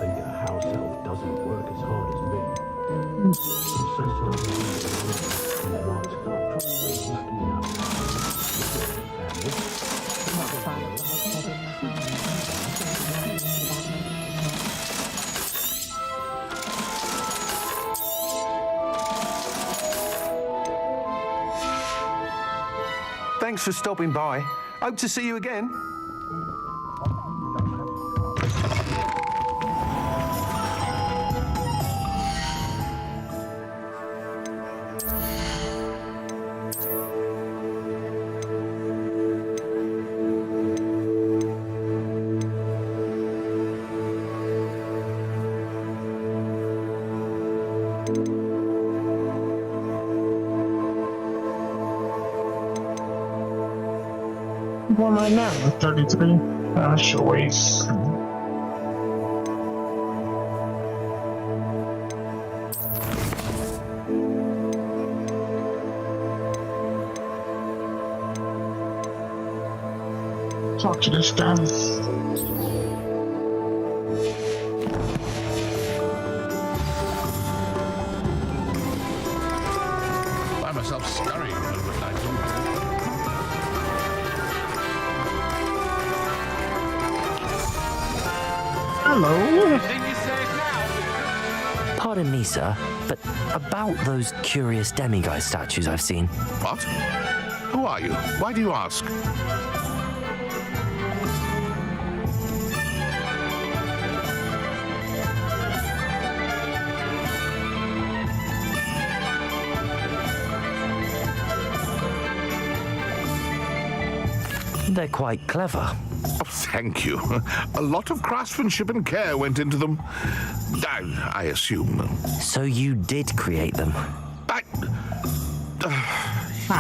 The house elf doesn't work as hard as me. Thanks for stopping by. Hope to see you again. What am I now? 33? I should wait. talk to this guy. Find myself scurrying over at night. Hello. Pardon me, sir, but about those curious demiguise statues I've seen. What? Who are you? Why do you ask? They're quite clever. Oh, thank you. A lot of craftsmanship and care went into them. I assume. So you did create them?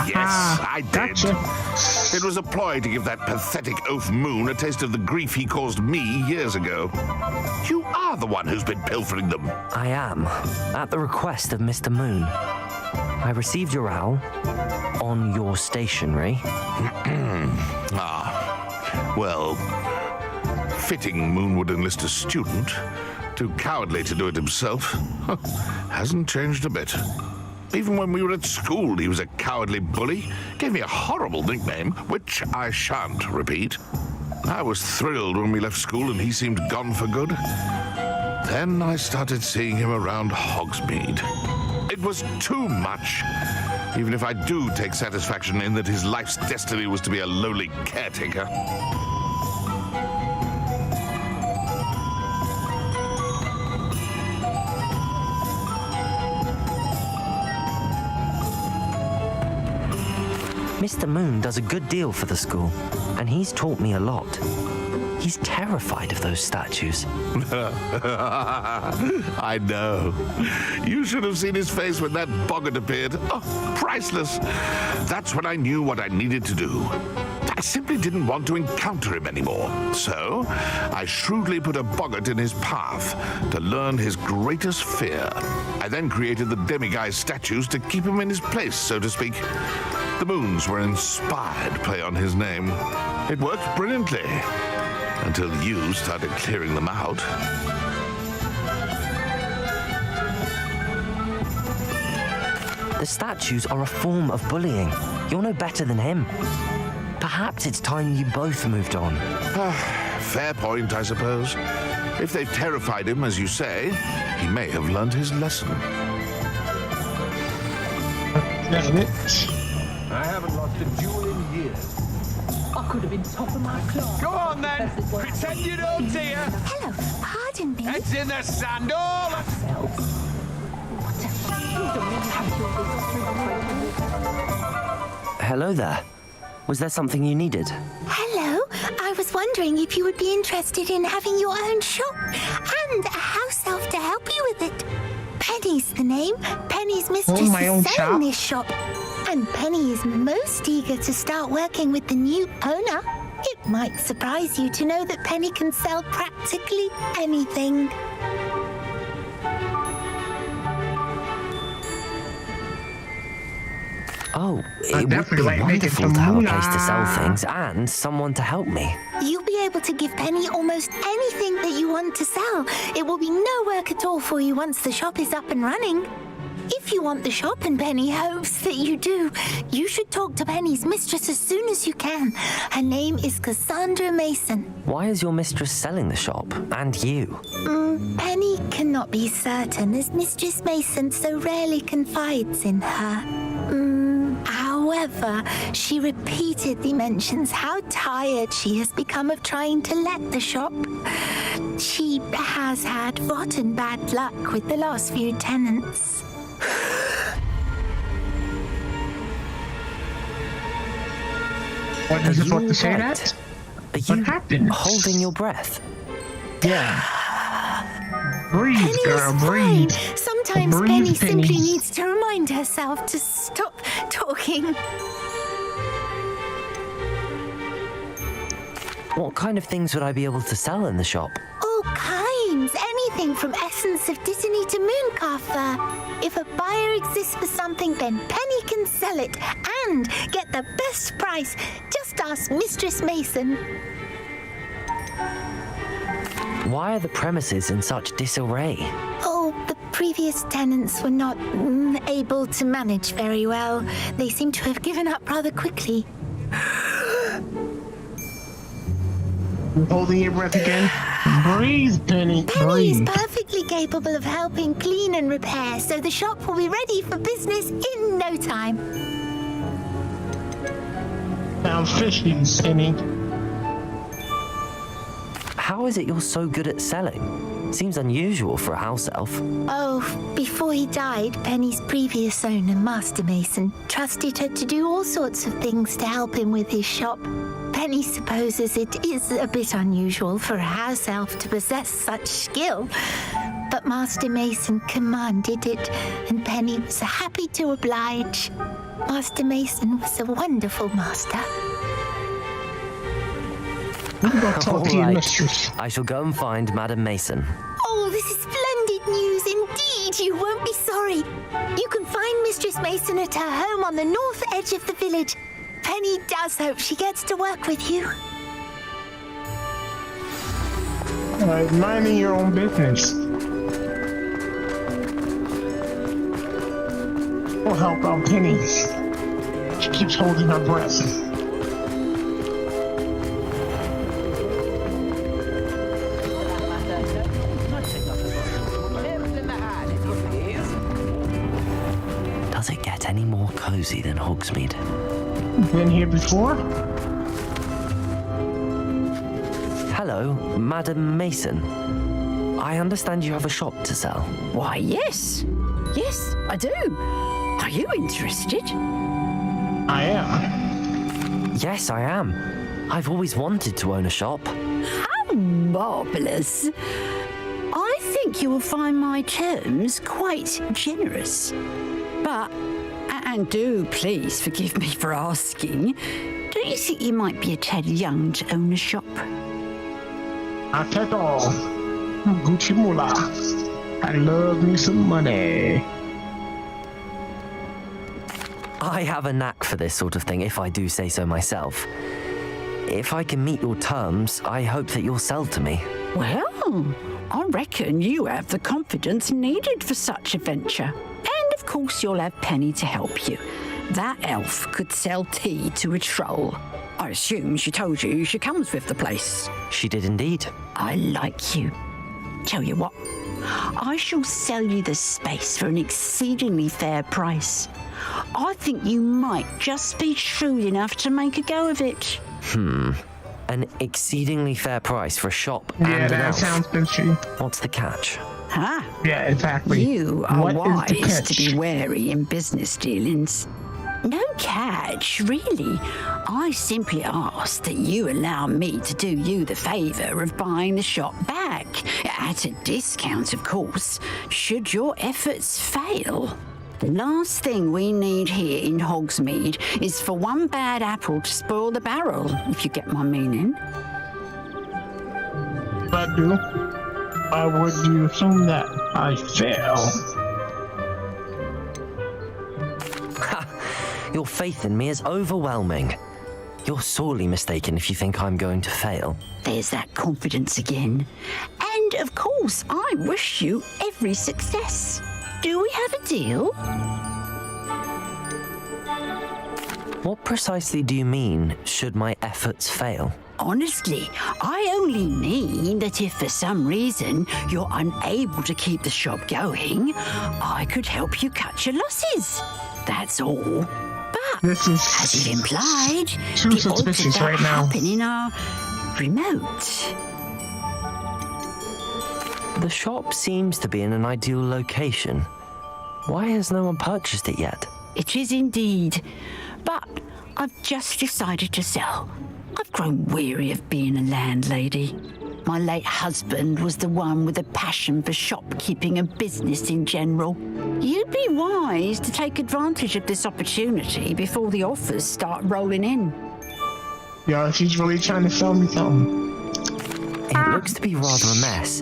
Yes, I did. Gotcha. It was a ploy to give that pathetic oaf Moon a taste of the grief he caused me years ago. You are the one who's been pilfering them. I am, at the request of Mr. Moon. I received your owl on your stationery. Well, fitting Moon would enlist a student. Too cowardly to do it himself. Hasn't changed a bit. Even when we were at school, he was a cowardly bully. Gave me a horrible nickname, which I shan't repeat. I was thrilled when we left school and he seemed gone for good. Then I started seeing him around Hogsmeade. It was too much. Even if I do take satisfaction in that his life's destiny was to be a lowly caretaker. Mr. Moon does a good deal for the school, and he's taught me a lot. He's terrified of those statues. I know. You should have seen his face when that boggart appeared. Oh, priceless. That's when I knew what I needed to do. I simply didn't want to encounter him anymore. So, I shrewdly put a boggart in his path to learn his greatest fear. I then created the demiguise statues to keep him in his place, so to speak. The moons were an inspired play on his name. It worked brilliantly. Until you started clearing them out. The statues are a form of bullying. You're no better than him. Perhaps it's time you both moved on. Fair point, I suppose. If they've terrified him, as you say, he may have learned his lesson. Damn it. I haven't lost a duel in years. I could have been top of my class. Go on then, pretend you don't see her. Hello, pardon me. Heads in the sand, all. Hello there. Was there something you needed? Hello, I was wondering if you would be interested in having your own shop and a house elf to help you with it. Penny's the name. Penny's mistress is selling this shop. And Penny is most eager to start working with the new owner. It might surprise you to know that Penny can sell practically anything. Oh, it would be wonderful to have a place to sell things and someone to help me. You'll be able to give Penny almost anything that you want to sell. It will be no work at all for you once the shop is up and running. If you want the shop and Penny hopes that you do, you should talk to Penny's mistress as soon as you can. Her name is Cassandra Mason. Why is your mistress selling the shop? And you? Penny cannot be certain as Mistress Mason so rarely confides in her. However, she repeatedly mentions how tired she has become of trying to let the shop. She has had rotten bad luck with the last few tenants. What, you just want to say that? Are you holding your breath? Yeah. Breathe, Penny girl, is breathe. fine. Sometimes Breathe, Penny simply Penny. needs to remind herself to stop talking. What kind of things would I be able to sell in the shop? All kinds. Anything everything from essence of Disney to mooncalf fur. If a buyer exists for something, then Penny can sell it and get the best price. Just ask Mistress Mason. Why are the premises in such disarray? Oh, the previous tenants were not able to manage very well. They seem to have given up rather quickly. Holding your breath again. Breathe, Penny. Penny is Breathe. perfectly capable of helping clean and repair, so the shop will be ready for business in no time. Sounds fishy, Penny. How is it you're so good at selling? Seems unusual for a house elf. Oh, before he died, Penny's previous owner, Master Mason, trusted her to do all sorts of things to help him with his shop. Penny supposes it is a bit unusual for a house elf to possess such skill, but Master Mason commanded it, and Penny was happy to oblige. Master Mason was a wonderful master. All right. I shall go and find Madam Mason. Oh, this is splendid news indeed. You won't be sorry. You can find Mistress Mason at her home on the north edge of the village. Penny does hope she gets to work with you. Minding your own business. We'll help out Penny. She keeps holding her breath. Does it get any more cozy than Hogsmeade? Been here before? Hello, Madam Mason. I understand you have a shop to sell. Why, yes. Yes, I do. Are you interested? I am. Yes, I am. I've always wanted to own a shop. How marvellous. I think you will find my terms quite generous. But, and do please forgive me for asking, don't you think you might be a tad young to own a shop? Not at all. Gucci Moolah. I love me some money. I have a knack for this sort of thing, if I do say so myself. If I can meet your terms, I hope that you'll sell to me. Well, I reckon you have the confidence needed for such a venture. And of course you'll have Penny to help you. That elf could sell tea to a troll. I assume she told you she comes with the place. She did indeed. I like you. Tell you what, I shall sell you the space for an exceedingly fair price. I think you might just be shrewd enough to make a go of it. An exceedingly fair price for a shop Yeah, and an that elf. sounds fishy. What's the catch? Huh? Yeah, exactly. You are What is the wise catch? to be wary in business dealings. No catch, really. I simply ask that you allow me to do you the favour of buying the shop back. At a discount, of course, should your efforts fail. The last thing we need here in Hogsmeade is for one bad apple to spoil the barrel, if you get my meaning. But do. Why would you assume that I fail? Your faith in me is overwhelming. You're sorely mistaken if you think I'm going to fail. There's that confidence again. And of course, I wish you every success. Do we have a deal? What precisely do you mean, should my efforts fail? Honestly, I only mean that if for some reason you're unable to keep the shop going, I could help you cut your losses. That's all. But, This is as you implied, too the odds of suspicious that right now. happening are remote. The shop seems to be in an ideal location. Why has no one purchased it yet? It is indeed. But I've just decided to sell. I've grown weary of being a landlady. My late husband was the one with a passion for shopkeeping and business in general. You'd be wise to take advantage of this opportunity before the offers start rolling in. Yeah, she's really trying to sell me something. It looks to be rather a mess.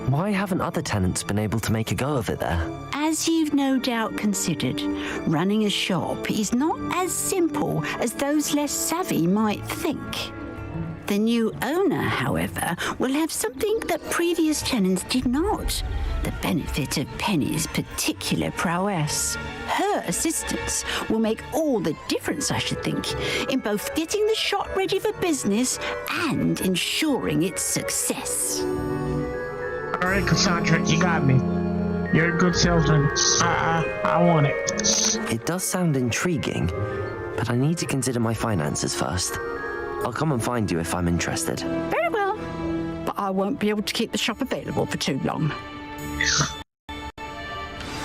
Why haven't other tenants been able to make a go of it there? As you've no doubt considered, running a shop is not as simple as those less savvy might think. The new owner, however, will have something that previous tenants did not. The benefit of Penny's particular prowess. Her assistance will make all the difference, I should think, in both getting the shop ready for business and ensuring its success. All right, Cassandra, you got me. You're a good salesman. I want it. It does sound intriguing, but I need to consider my finances first. I'll come and find you if I'm interested. Very well, but I won't be able to keep the shop available for too long.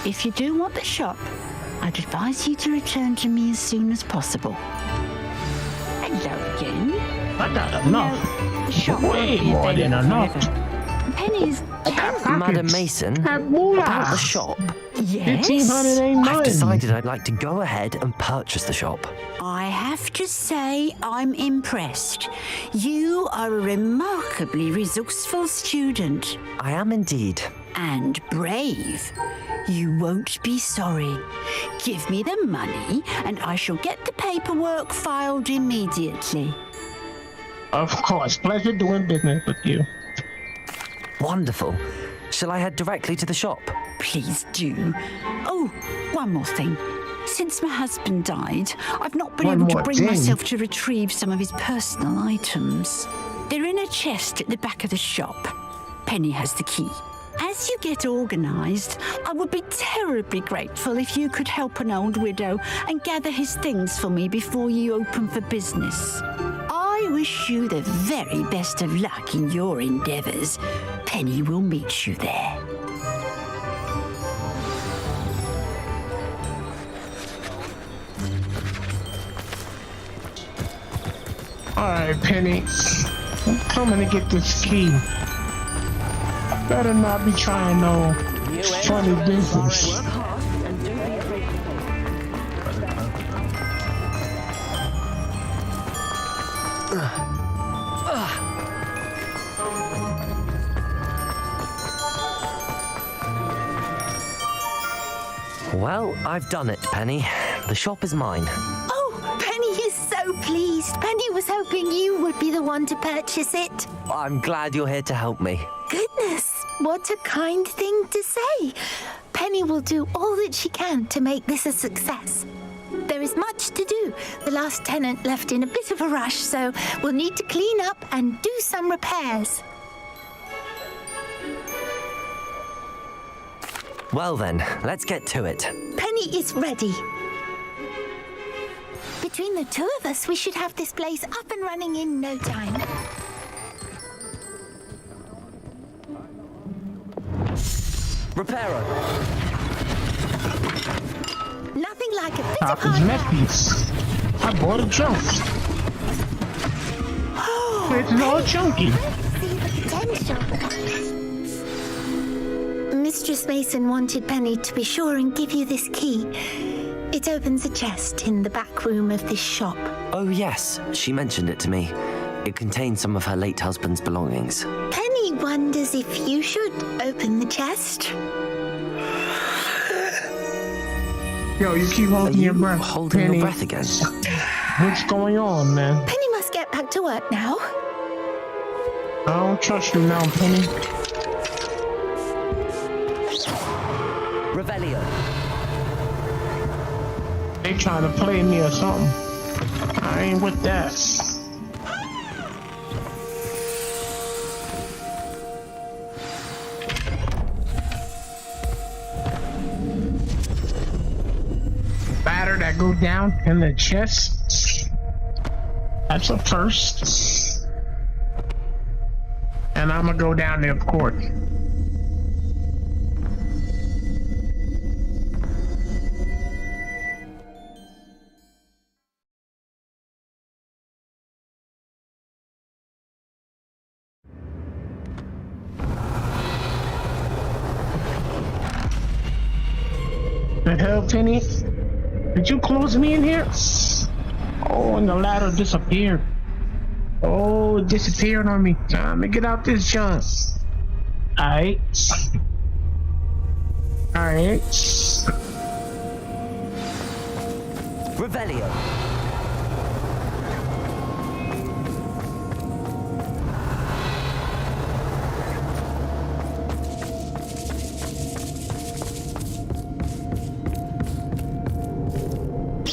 If you do want the shop, I'd advise you to return to me as soon as possible. Hello again. I got enough. The shop Way more than enough. Pennies. Madam Mason, about the shop. Yes? 1,500 ain't I've nothing. decided I'd like to go ahead and purchase the shop. I have to say I'm impressed. You are a remarkably resourceful student. I am indeed. And brave. You won't be sorry. Give me the money and I shall get the paperwork filed immediately. Of course. Pleasure doing business with you. Wonderful. Shall I head directly to the shop? Please do. Oh, one more thing. Since my husband died, I've not been able to bring myself to retrieve some of his personal items. They're in a chest at the back of the shop. Penny has the key. As you get organised, I would be terribly grateful if you could help an old widow and gather his things for me before you open for business. I wish you the very best of luck in your endeavours. Penny will meet you there. Alright, Penny. I'm coming to get this key. Better not be trying no funny business. Well, I've done it, Penny. The shop is mine. Oh, Penny is so pleased. Penny was hoping you would be the one to purchase it. I'm glad you're here to help me. Goodness, what a kind thing to say. Penny will do all that she can to make this a success. There is much to do. The last tenant left in a bit of a rush, so we'll need to clean up and do some repairs. Well then, let's get to it. Penny is ready. Between the two of us, we should have this place up and running in no time. Reparo. Nothing like a bit Top of is hard messy. I bought a junk. It's all chunky. See the potential. Mistress Mason wanted Penny to be sure and give you this key. It opens a chest in the back room of this shop. Oh yes, she mentioned it to me. It contains some of her late husband's belongings. Penny wonders if you should open the chest. Yo, you keep holding your breath. Holding Penny. your breath again. What's going on, man? Penny must get back to work now. I don't trust you now, Penny. Revelio. They trying to play me or something. I ain't with that. Batter that go down in the chest. That's a first. And I'm gonna go down there, of course. The hell, Penny? Did you close me in here? Oh, and the ladder disappeared. Oh, it disappeared on me. Time to get out this junk. Alright. Revelio.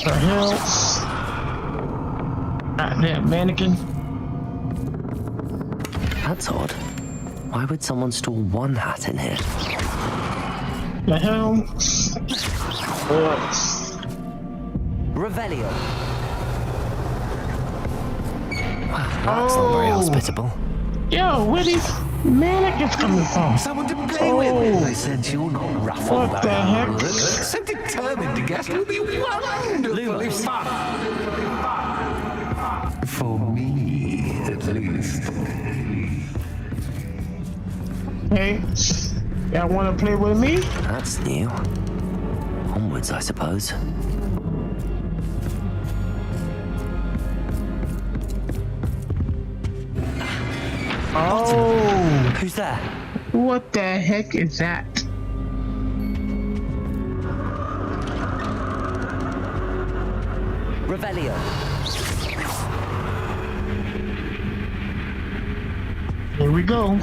The hell? Goddamn mannequin. That's odd. Why would someone store one hat in here? The hell? Revelio. That's not very hospitable. Yo, where these mannequins coming from? Someone to play with. I sense you're not ruffled. What the heck? So determined to guess will be wonderfully fun. For me, at least. Hey, y'all want to play with me? That's new. Onwards, I suppose. Oh, who's there? What the heck is that? Revelio. Here we go.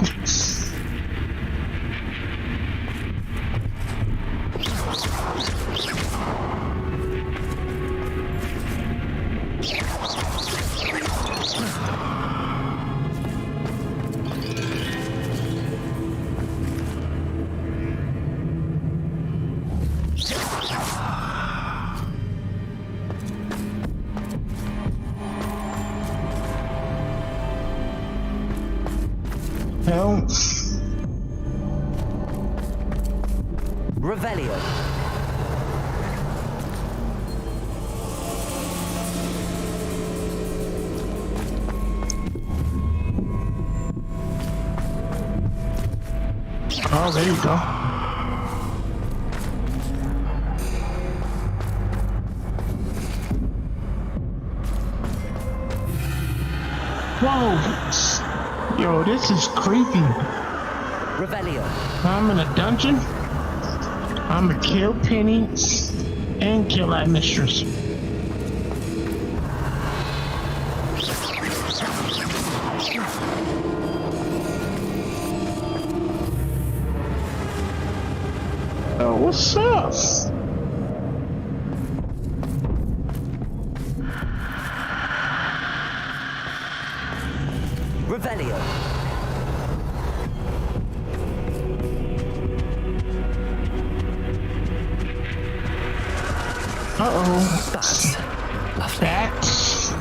Hell. Revelio. Oh, there you go. Whoa! Yo, this is creepy. Revelio. I'm in a dungeon. I'm gonna kill Penny and kill that mistress. Oh, what's up? Revelio. Uh-oh. That's lovely. That's...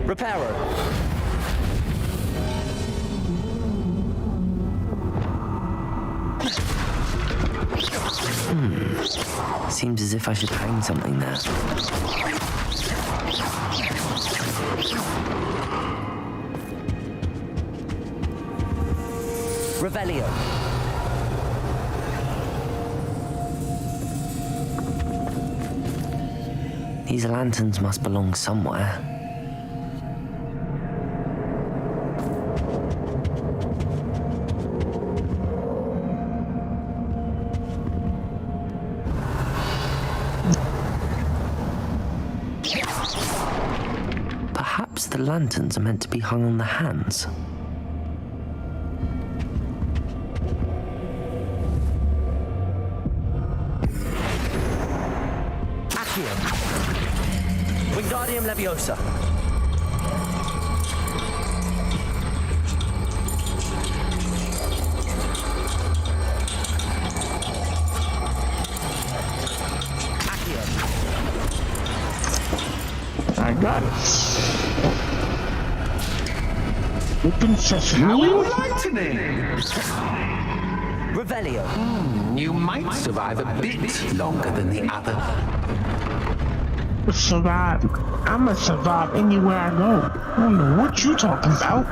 Reparo. Seems as if I should hang something there. Revelio. These lanterns must belong somewhere. Perhaps the lanterns are meant to be hung on the hands. Wingardium Leviosa. I got it. Open sesame. How enlightening! Revelio. You might survive a bit longer than the other. Survive. I'ma survive anywhere I go. I don't know what you talking about.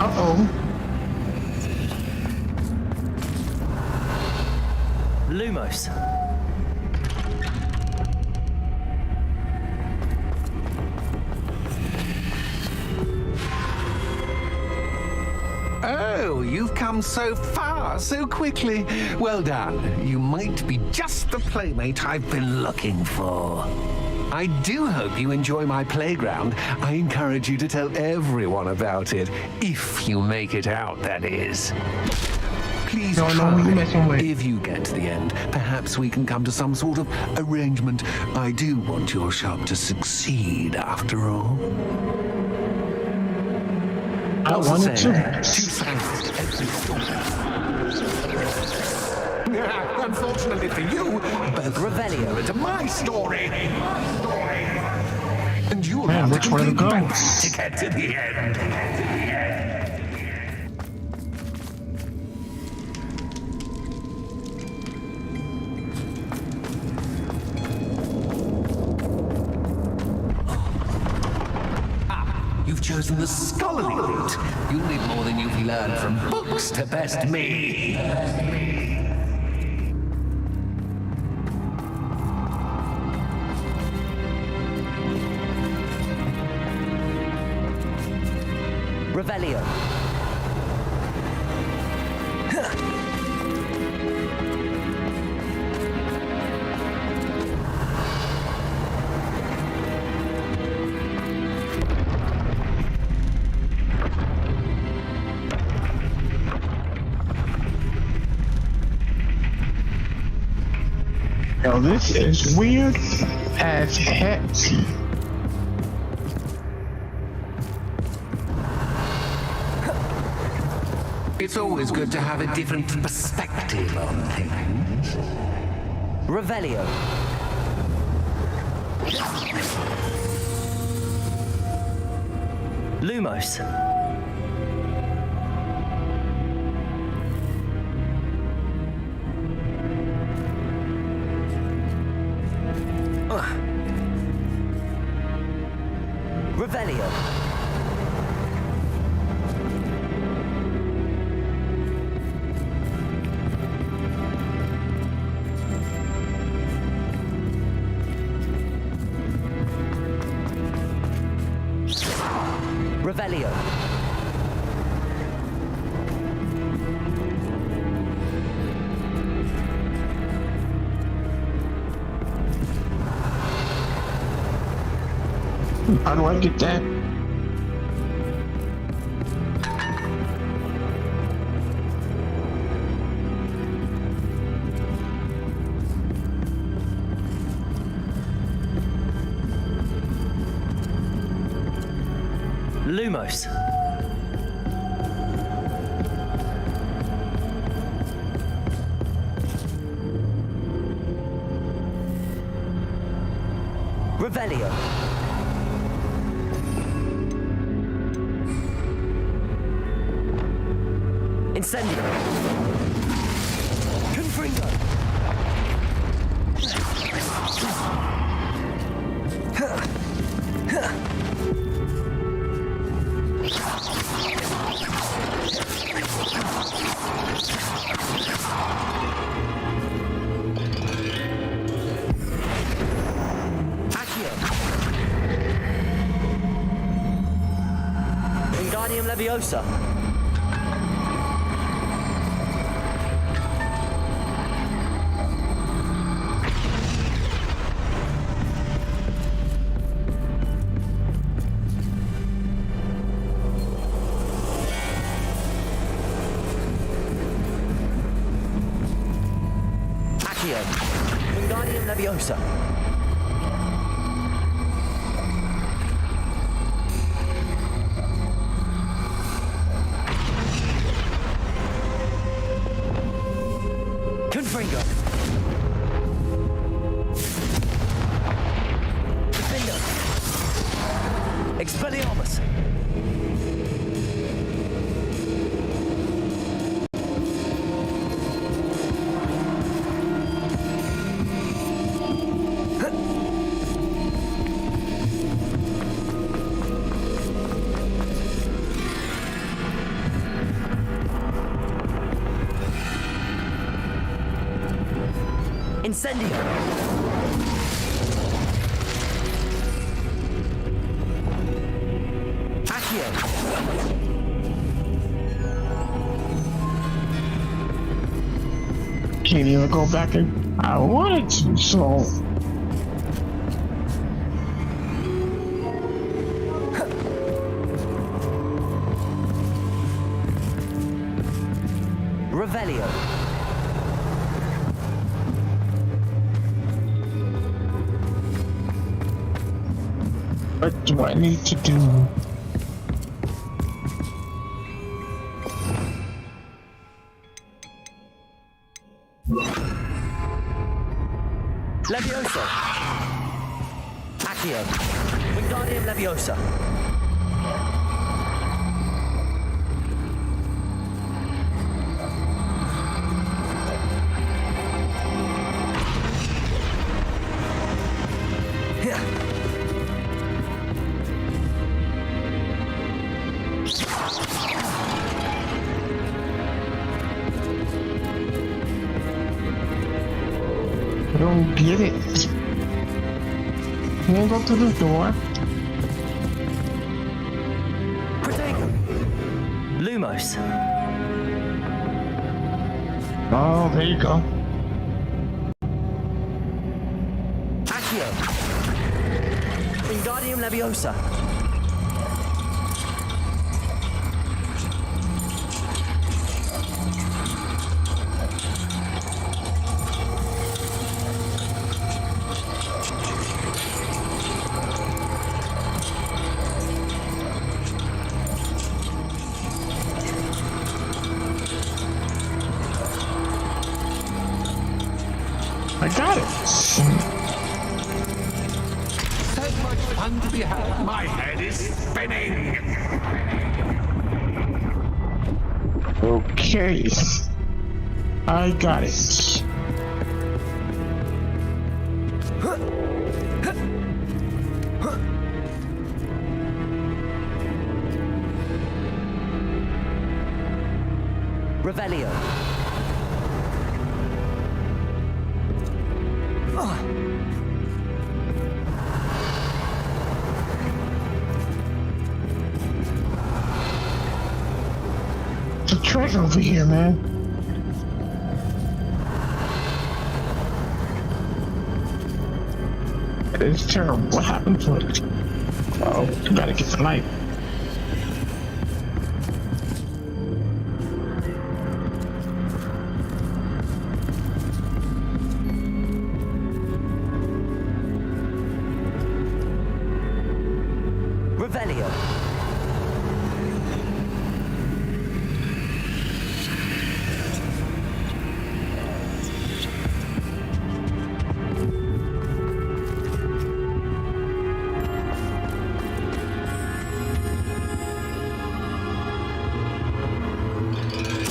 Uh-oh. Lumos. Oh, you've come so far, so quickly. Well done. You might be just the playmate I've been looking for. I do hope you enjoy my playground. I encourage you to tell everyone about it, if you make it out, that is. Please try. If you get to the end, perhaps we can come to some sort of arrangement. I do want your shop to succeed, after all. I wanted to. Unfortunately for you, both Revelio into my story. And you'll have to complete both to get to the end. You've chosen the scholarly route. You'll need more than you've learned from books to best me. Revelio. Yo, this is weird as heck. It's always good to have a different perspective on things. Revelio. Lumos. Revelio. Revelio. How do I get that? Lumos. Revelio. Incendio. Confringo. Wingardium Leviosa. Accio. Wingardium Leviosa. Confringo. Defender. Expelliarmus. Incendio! Accio! Can't even go back and I wanted to, so Revelio. what do I need to do? Leviosa. Accio. Wingardium Leviosa. I don't get it. Can't go to the door. Protego. Lumos. Oh, there you go. Accio. Wingardium Leviosa. I got it. So much fun to be had. My head is spinning. Okay. I got it. Revelio. There's a treasure over here, man. It's terrible. What happened to it? Oh, you gotta get the light. Revelio.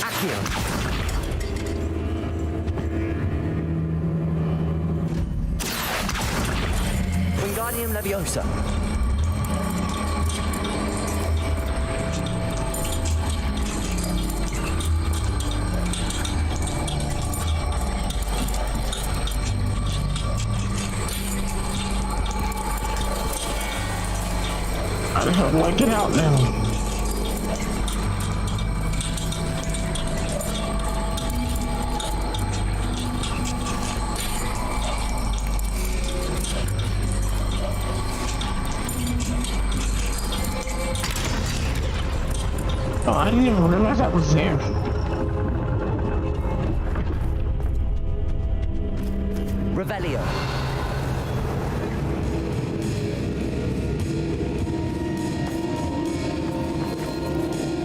Accio. Wingardium Leviosa. How the hell do I get out now? Oh, I didn't even realize that was there. Revelio.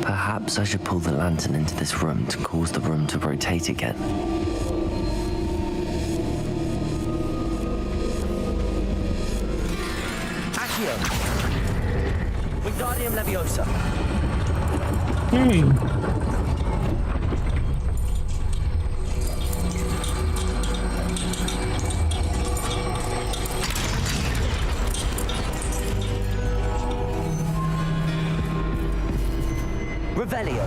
Perhaps I should pull the lantern into this room to cause the room to rotate again. Accio. Wingardium Leviosa. Hey. Revelio.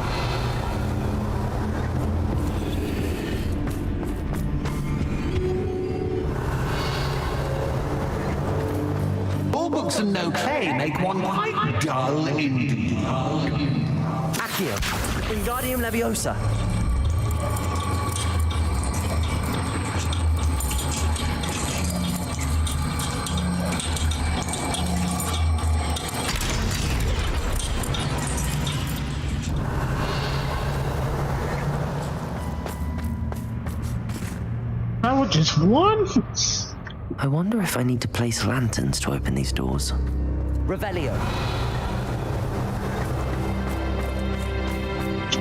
All books and no play make one quite dull indeed. Accio, Wingardium Leviosa. That was just one? I wonder if I need to place lanterns to open these doors. Revelio.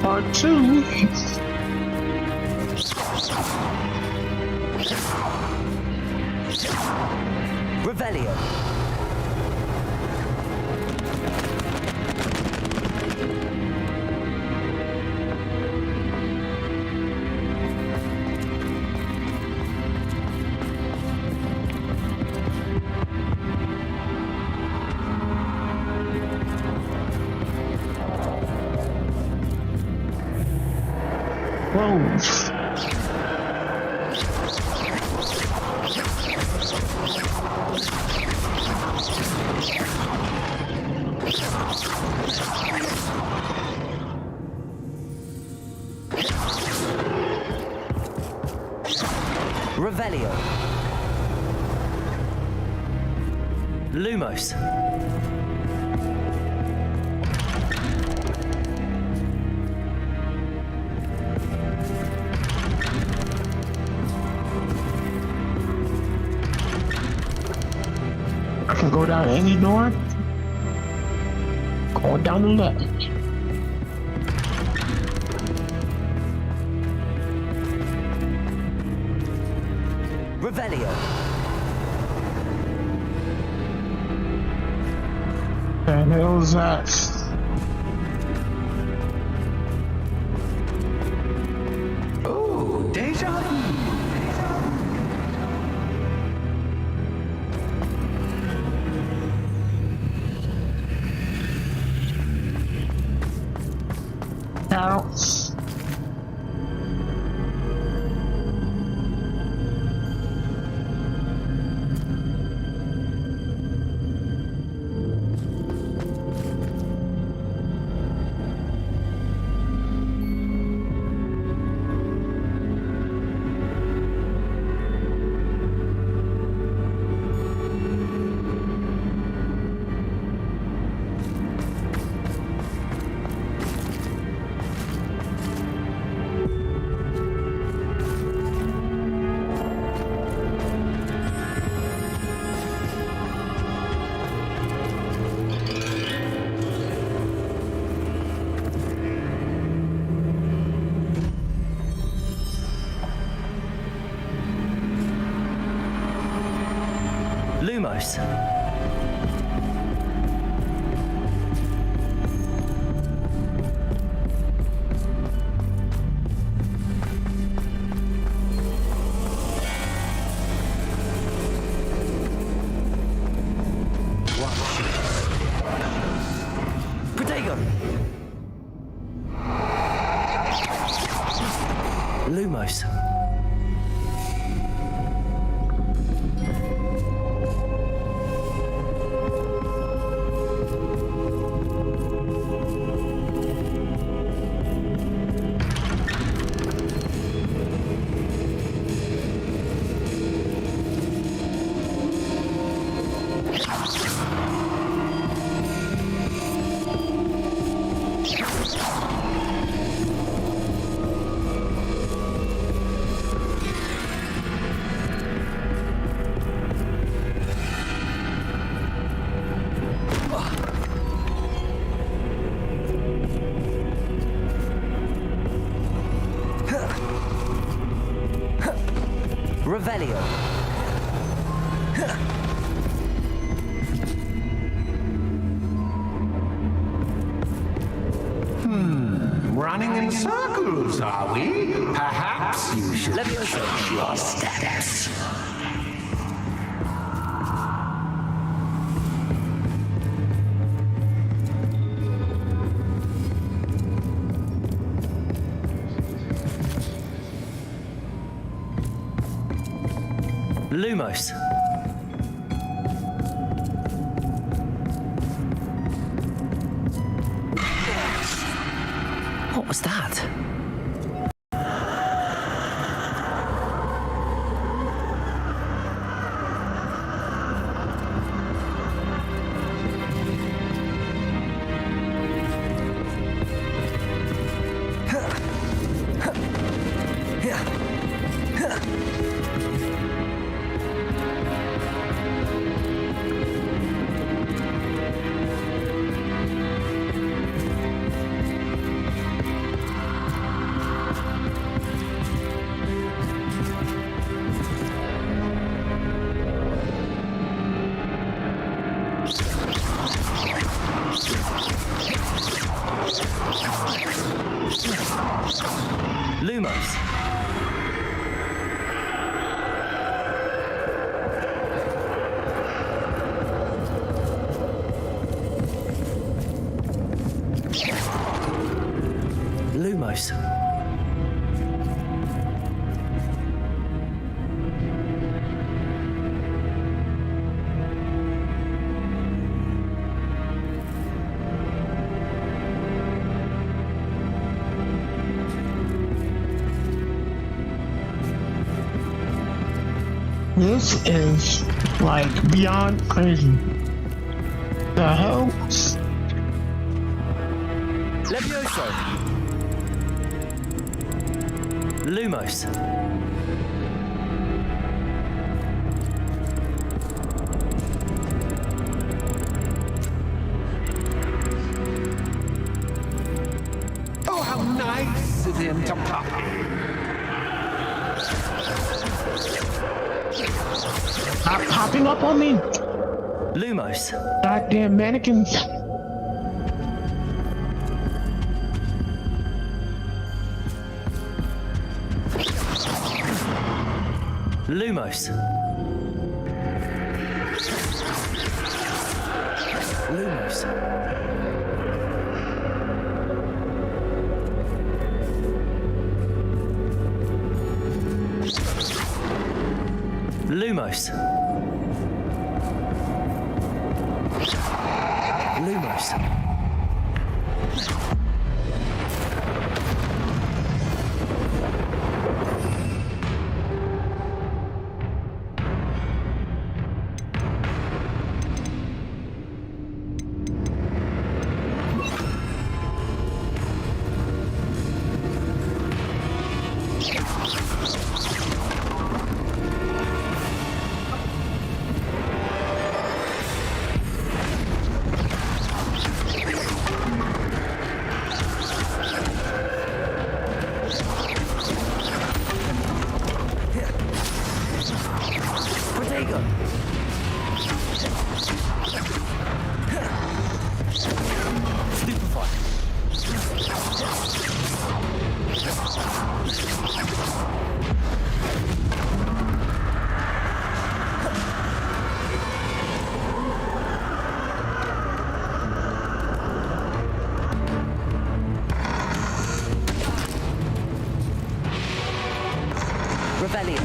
Part 2. Revelio. Whoa. Revelio. Lumos. I can go down any door. Going down the left. Revelio. The hell's that? Oh, deja vu. House. Lumos. Protego. Lumos. Revelio. Running in circles, are we? Perhaps you should watch your steps. Lumos. Lumos. Lumos. This is like beyond crazy. The hell? Levioso. Lumos. Oh, how nice of him to pop in. Stop popping up on me. Lumos. Goddamn mannequins. Lumos. Lumos. Lumos. Lumos. Rebellion.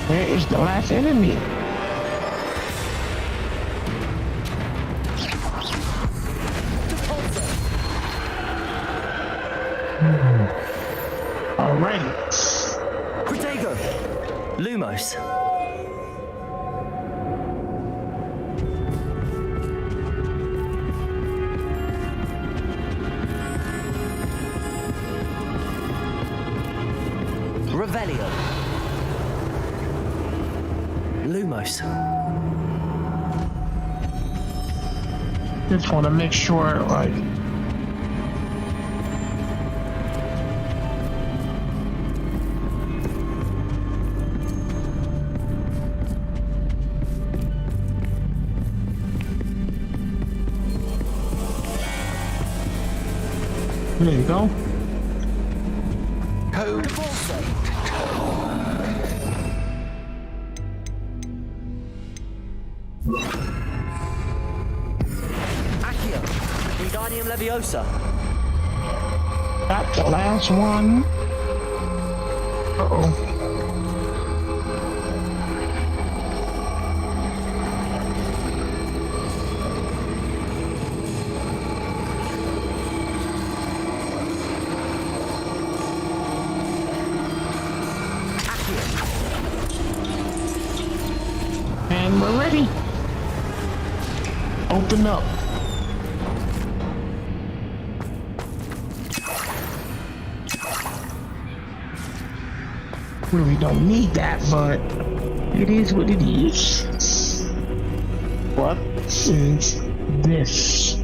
Where is the last enemy? Alright. Protego. Lumos. Revelio. Lumos. Just want to make sure, like. There you go. Accio. Wingardium Leviosa. That's the last one. Uh-oh. something up. Really don't need that, but it is what it is. What is this?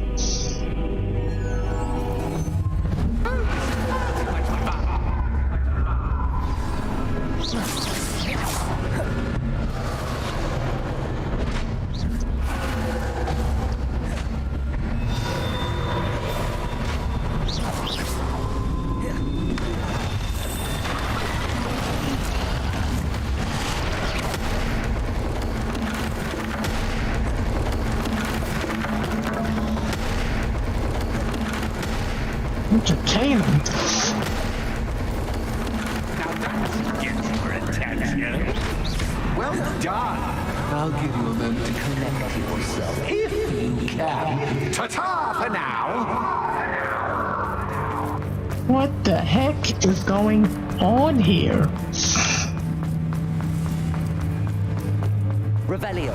Entertaining. Well done. I'll give you a moment to collect yourself, if you can. Ta-ta for now. What the heck is going on here? Revelio.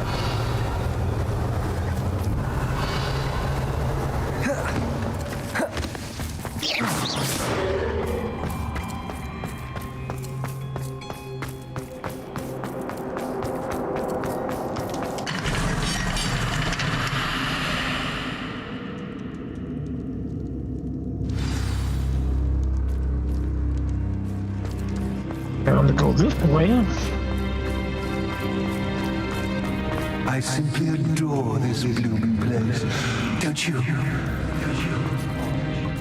Time to go this way. I simply adore this blooming place, don't you?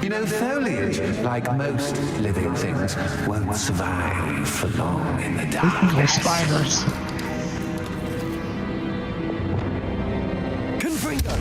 You know, foliage, like most living things, won't survive for long in the dark. Spiders. Confringo.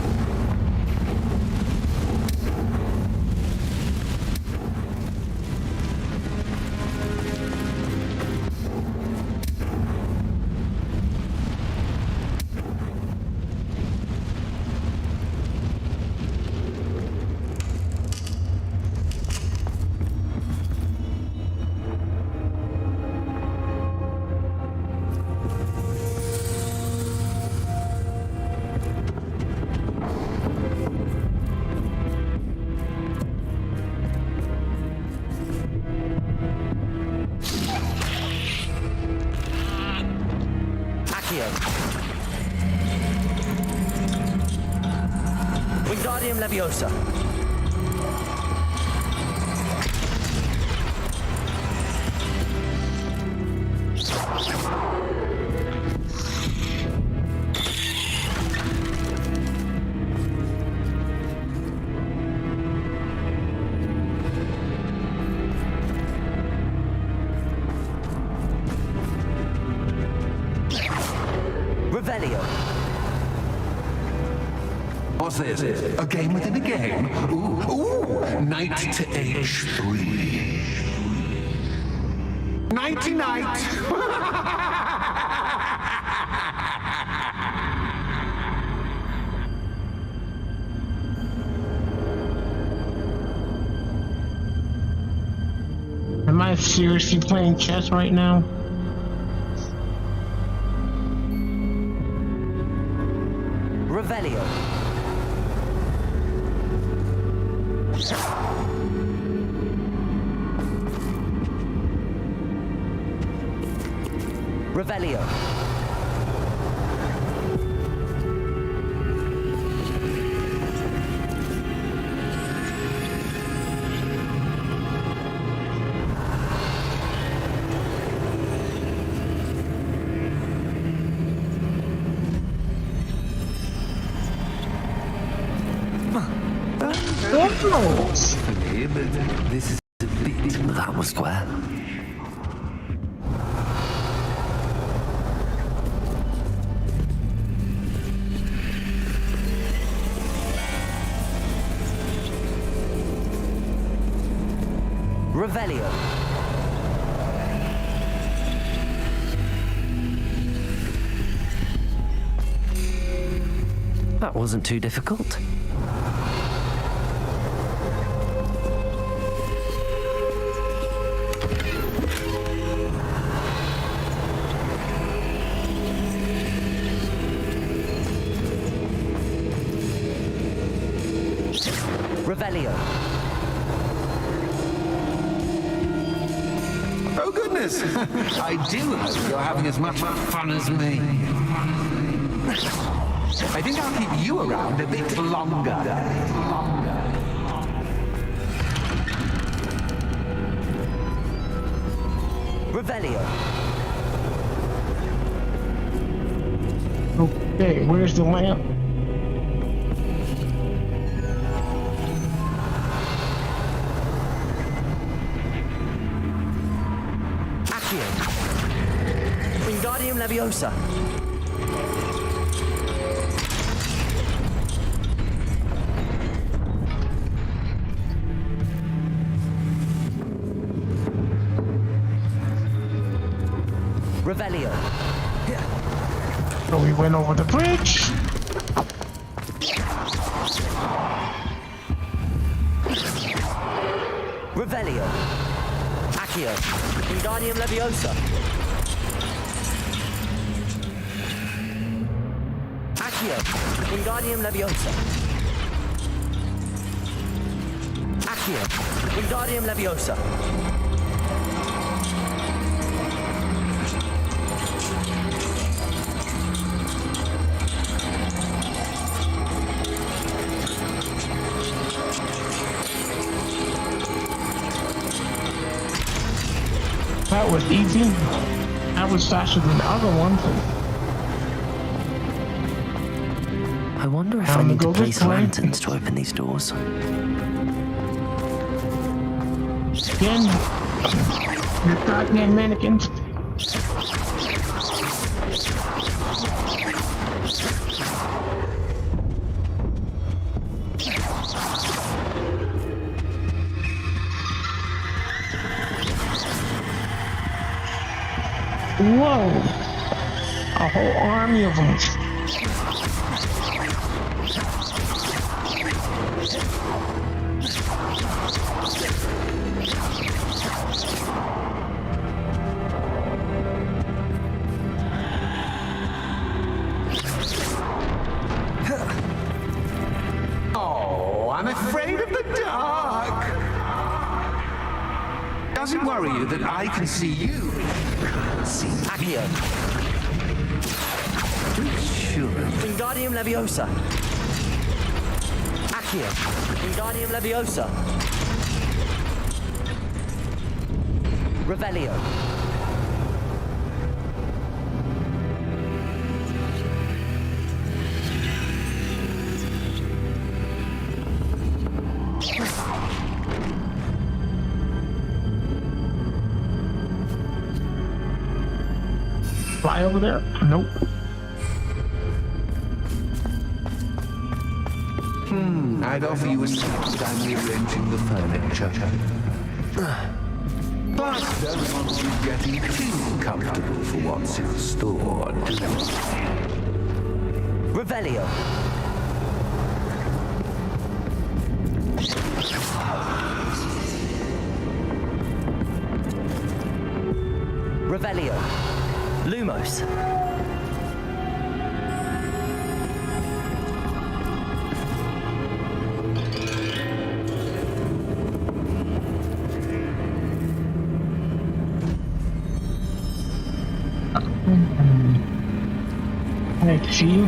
Wingardium Leviosa. Revelio. What's this? A game within a game? Ooh, knight to H3. Nighty-night! Am I seriously playing chess right now? Revelio. Revelio. But this is a bit... That was square. Revelio. That wasn't too difficult. Revelio. Oh, goodness! I do hope you're having as much fun as me. I think I'll keep you around a bit longer. Revelio. Okay, where's the lamp? Accio. Wingardium Leviosa. Revelio. So we went over the bridge. Revelio. Accio. Wingardium Leviosa. Accio. Wingardium Leviosa. Accio. Wingardium Leviosa. That was easy. That was faster than the other one. I wonder if I need to place lanterns to open these doors. Again, the goddamn mannequins. Whoa! A whole army of them. Oh, I'm afraid of the dark. Does it worry you that I can see you? Accio. Sure. Wingardium Leviosa. Accio. Wingardium Leviosa. Revelio. Fly over there? Nope. I'd offer you a seat, but I'm rearranging the furniture. But don't want you getting too comfortable for what's in store, do you? Revelio. Revelio. Lumos. Let's see.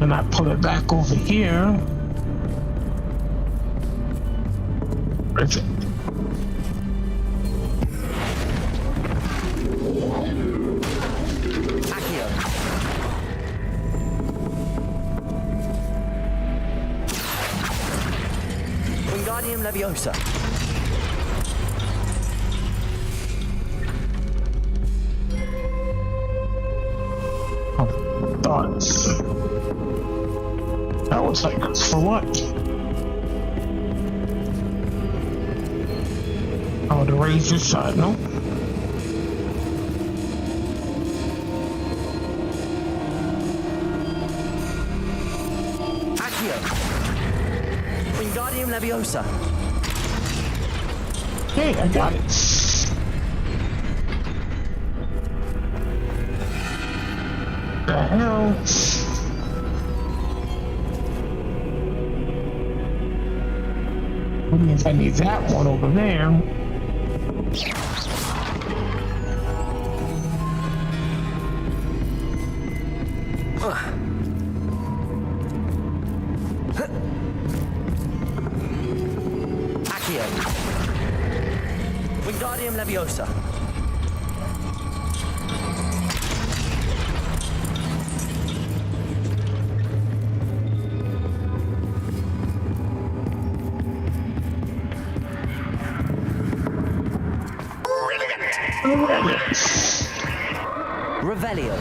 And I pull it back over here. Where's it? Wingardium Leviosa. Thoughts. That was like, for what? Oh, to raise this side, no? Accio. Wingardium Leviosa. Hey, I got it. The hell? means I need that one over there. Accio. Wingardium Leviosa. Revelio.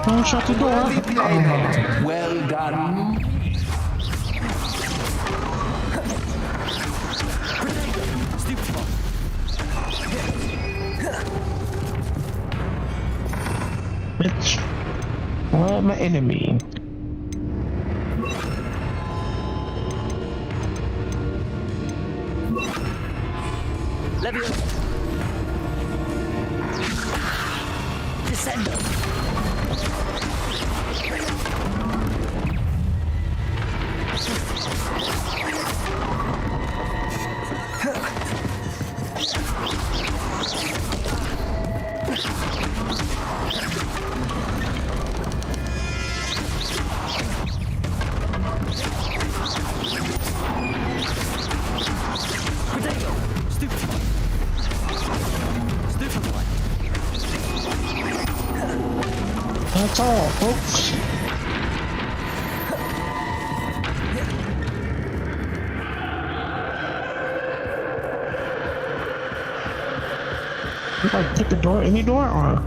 Don't shut the door. Well done. Bitch. Well, my enemy. Leviosa. Descendo. That's all, folks. If I take the door, any door, or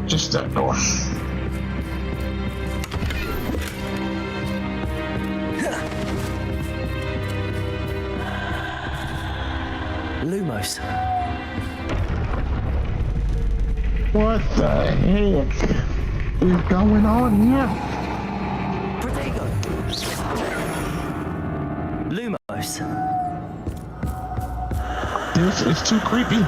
just that door? Lumos. What the heck is going on here? Protego. Lumos. This is too creepy.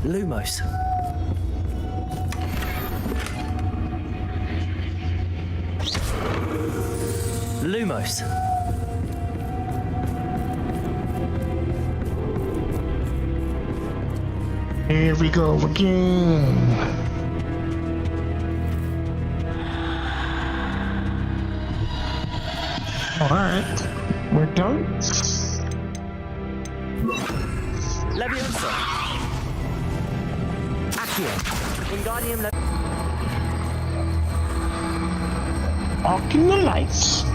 Lumos. Lumos. Here we go again. Alright, we're done. Leviosa. Accio. Wingardium Leviosa. Off in the lights.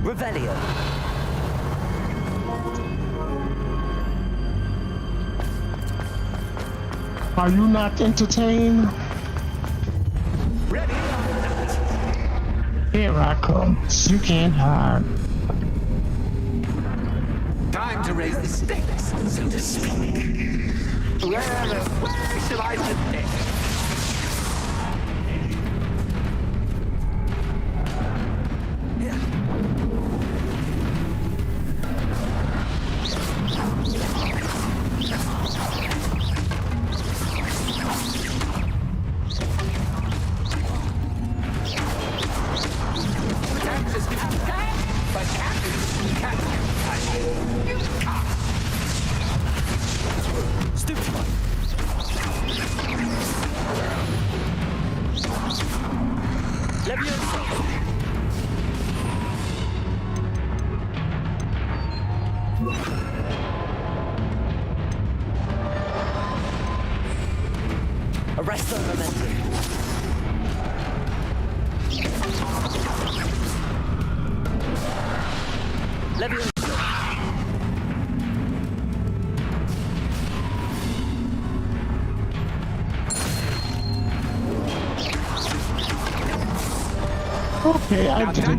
Revelio. Are you not entertained? Here I come. You can't hide. Time to raise the stakes, so to speak. Where shall I put this? Arresto momentum. Leviosa. Okay, I did it.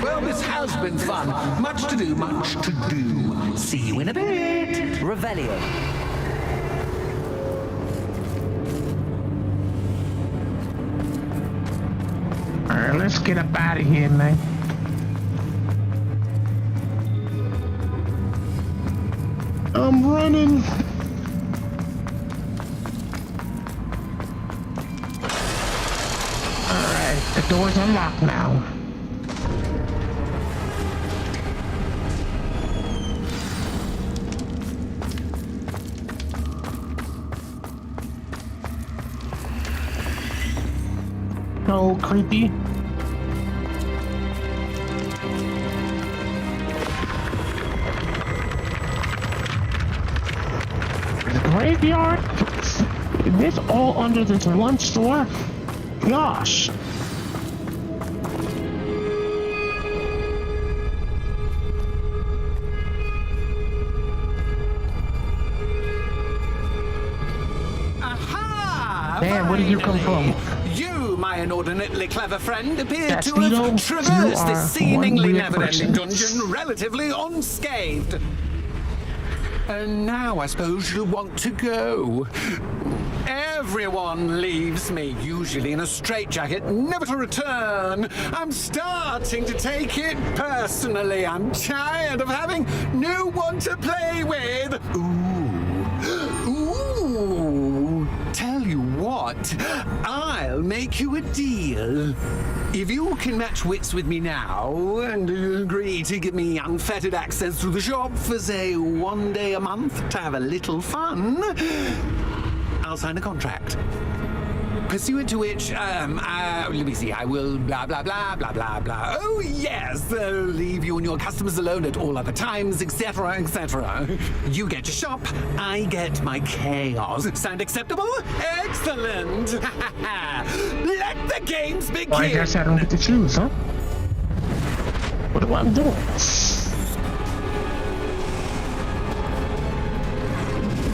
Well, this has been fun. Much to do, much to do. See you in a bit. Revelio. Alright, let's get up out of here, man. I'm running. Alright, the door's unlocked now. So creepy. Graveyard? This all under this one store? Gosh. Aha! Damn, where did you come from? You, my inordinately clever friend, appear That's to have Vito. traversed You this are seemingly one weird never-ending person. dungeon relatively unscathed. And now I suppose you'll want to go. Everyone leaves me, usually in a straitjacket, never to return. I'm starting to take it personally. I'm tired of having no one to play with. Ooh. Tell you what, I'll make you a deal. If you can match wits with me now and agree to give me unfettered access to the shop for, say, 1 day a month to have a little fun, I'll sign a contract. Pursuant to which, let me see, I will blah, blah, blah, blah, blah, blah. Oh, yes, leave you and your customers alone at all other times, etc., etc. You get your shop, I get my chaos. Sound acceptable? Excellent! Let the games begin! Well, I guess I don't get to choose, huh? What do I do?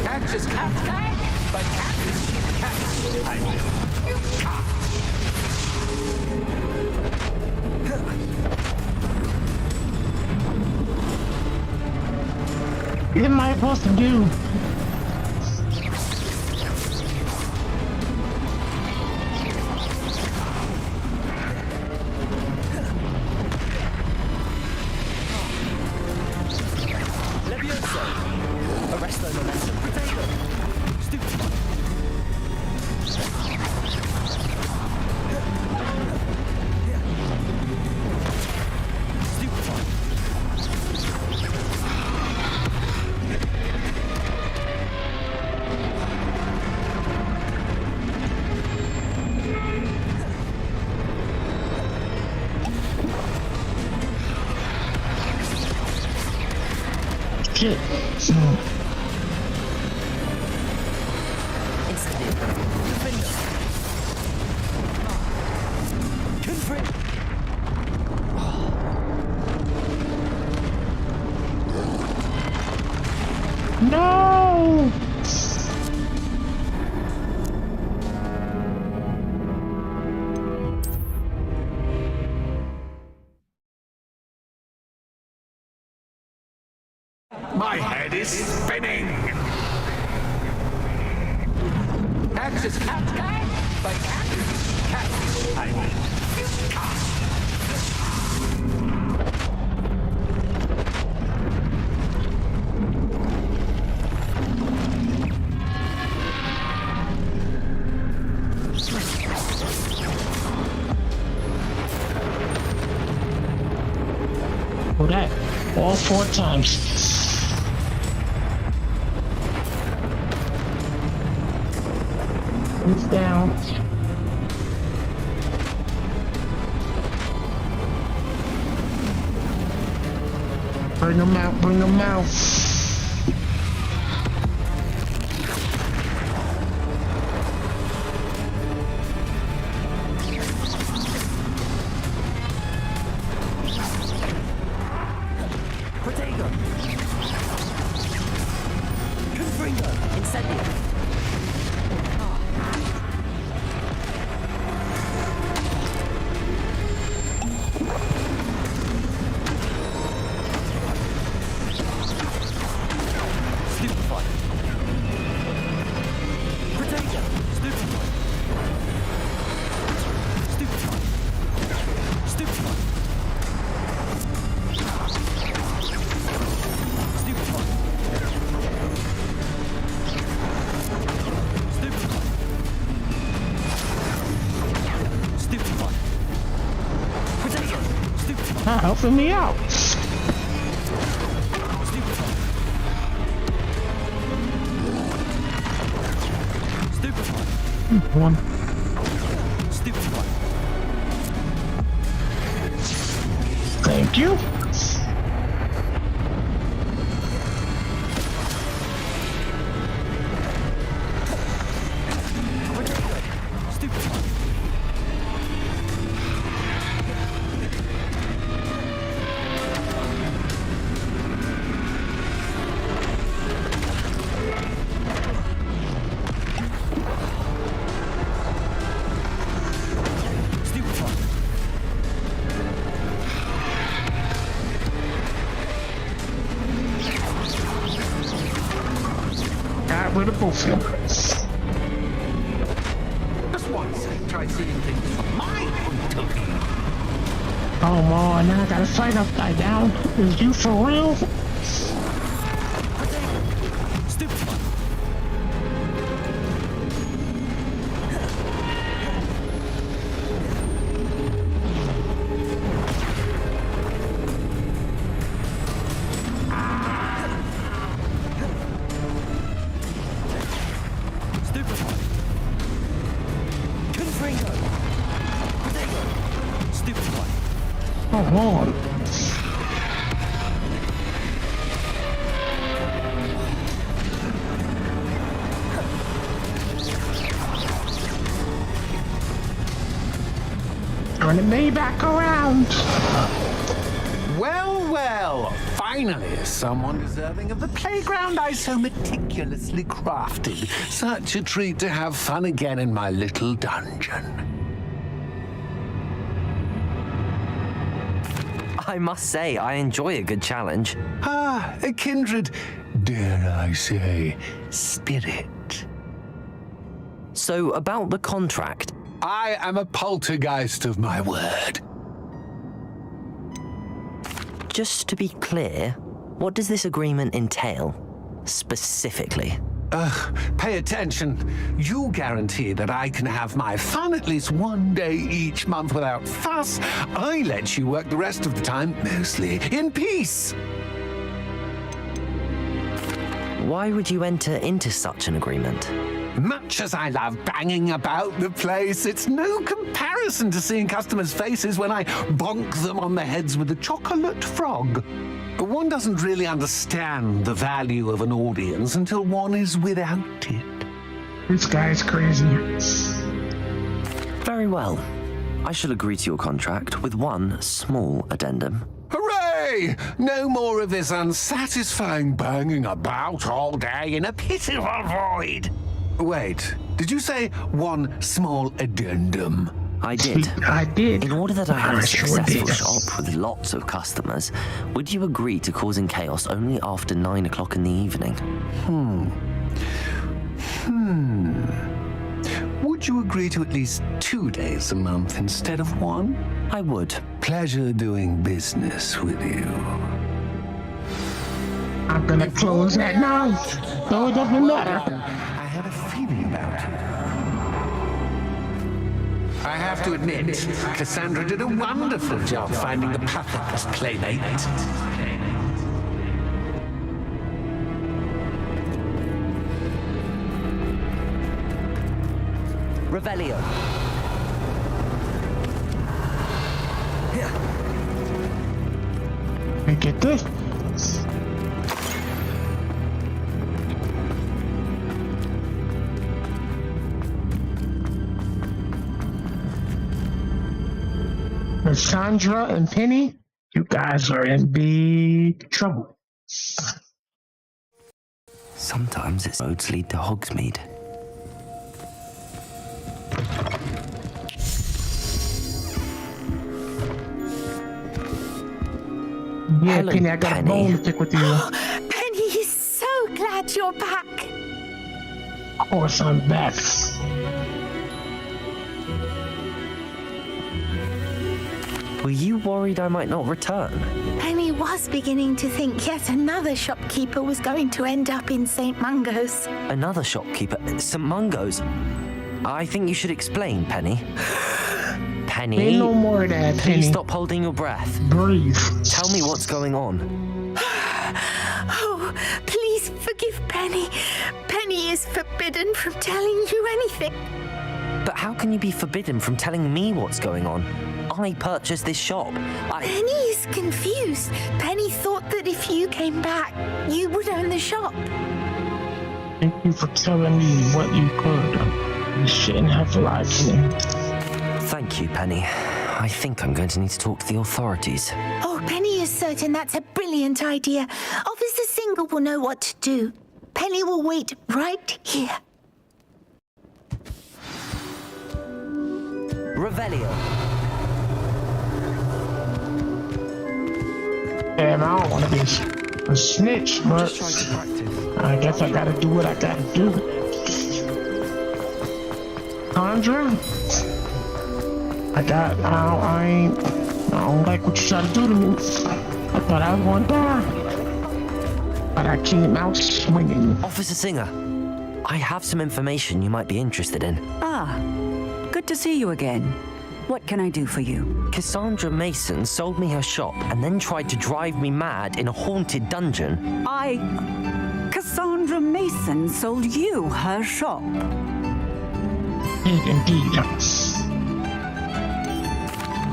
Catch is cat, but cat is cat. What am I supposed to do? Arresto momentum. Stupid. Shit. No! My head is spinning! Cat is cat, but cat is cat. I mean, For that, all 4 times. It's down. Bring them out, bring them out. Helping me out. One. Thank you. Got rid of both of them. Just once, try seeing things from my point of view. Come on, now I gotta fight upside down. Is you for real? Come on. Turning me back around. Well, well, finally, someone deserving of the playground I so meticulously crafted. Such a treat to have fun again in my little dungeon. I must say, I enjoy a good challenge. Ah, a kindred, dare I say, spirit. So, about the contract. I am a poltergeist of my word. Just to be clear, what does this agreement entail, specifically? Pay attention. You guarantee that I can have my fun at least one day each month without fuss. I let you work the rest of the time, mostly in peace. Why would you enter into such an agreement? Much as I love banging about the place, it's no comparison to seeing customers' faces when I bonk them on the heads with a chocolate frog. One doesn't really understand the value of an audience until one is without it. This guy's crazy. Very well. I shall agree to your contract with one small addendum. Hooray! No more of this unsatisfying banging about all day in a pitiful void. Wait, did you say one small addendum? I did. I did. In order that I have a successful shop with lots of customers, would you agree to causing chaos only after 9 o'clock in the evening? Would you agree to at least 2 days a month instead of one? I would. Pleasure doing business with you. I'm gonna close at 9, so it doesn't matter. I had a feeling about it. I have to admit, Cassandra did a wonderful job finding the perfect playmate. Revelio. Let me get this. Cassandra and Penny, you guys are in big trouble. Sometimes its roads lead to Hogsmeade. Yeah, Hello, Penny, I got Penny. a bone to pick with you. Penny, so glad you're back. Of course I'm back. Were you worried I might not return? Penny was beginning to think yet another shopkeeper was going to end up in St. Mungo's. Another shopkeeper? St. Mungo's? I think you should explain, Penny. Penny. Ain't no more of that, Penny. Please stop holding your breath. Breathe. Tell me what's going on. Oh, please forgive Penny. Penny is forbidden from telling you anything. But how can you be forbidden from telling me what's going on? I purchased this shop. Penny is confused. Penny thought that if you came back, you would own the shop. Thank you for telling me what you could. You shouldn't have lied to me. Thank you, Penny. I think I'm going to need to talk to the authorities. Oh, Penny is certain that's a brilliant idea. Officer Singer will know what to do. Penny will wait right here. Revelio. Damn, I don't want to be a snitch, but I guess I gotta do what I gotta do. Cassandra? I don't like what you try to do to me. I thought I was going to die, but I came out swinging. Officer Singer, I have some information you might be interested in. Ah, good to see you again. What can I do for you? Cassandra Mason sold me her shop and then tried to drive me mad in a haunted dungeon. Cassandra Mason sold you her shop? Indeed.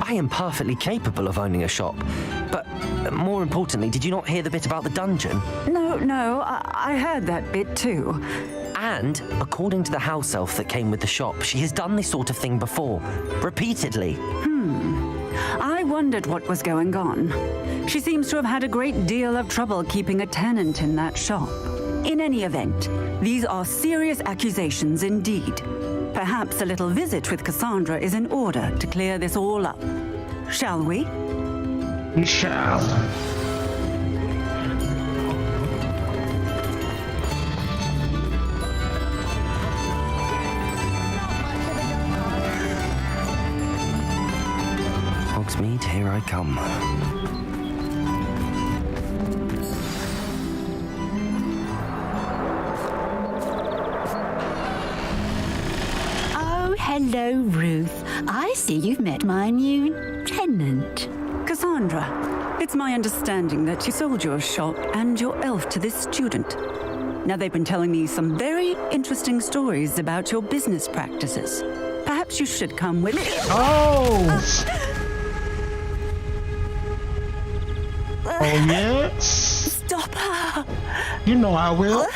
I am perfectly capable of owning a shop, but more importantly, did you not hear the bit about the dungeon? No, I heard that bit too. And, according to the house elf that came with the shop, she has done this sort of thing before, repeatedly. I wondered what was going on. She seems to have had a great deal of trouble keeping a tenant in that shop. In any event, these are serious accusations indeed. Perhaps a little visit with Cassandra is in order to clear this all up. Shall we? We shall. Hogsmeade, here I come. Hello, Ruth. I see you've met my new tenant. Cassandra, it's my understanding that you sold your shop and your elf to this student. Now, they've been telling me some very interesting stories about your business practices. Perhaps you should come with me. Oh! Oh, yeah? Stop her! You know I will.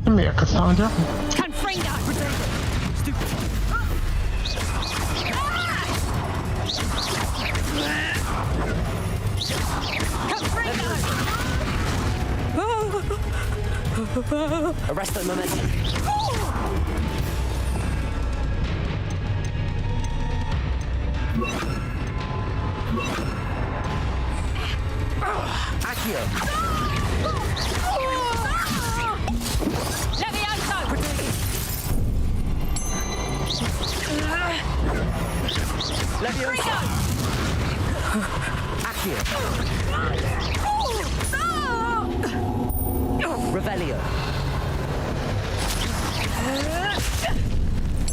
Come here, Cassandra. Confringo! Arrest the momentum. Accio. Levioso. Accio. Revelio.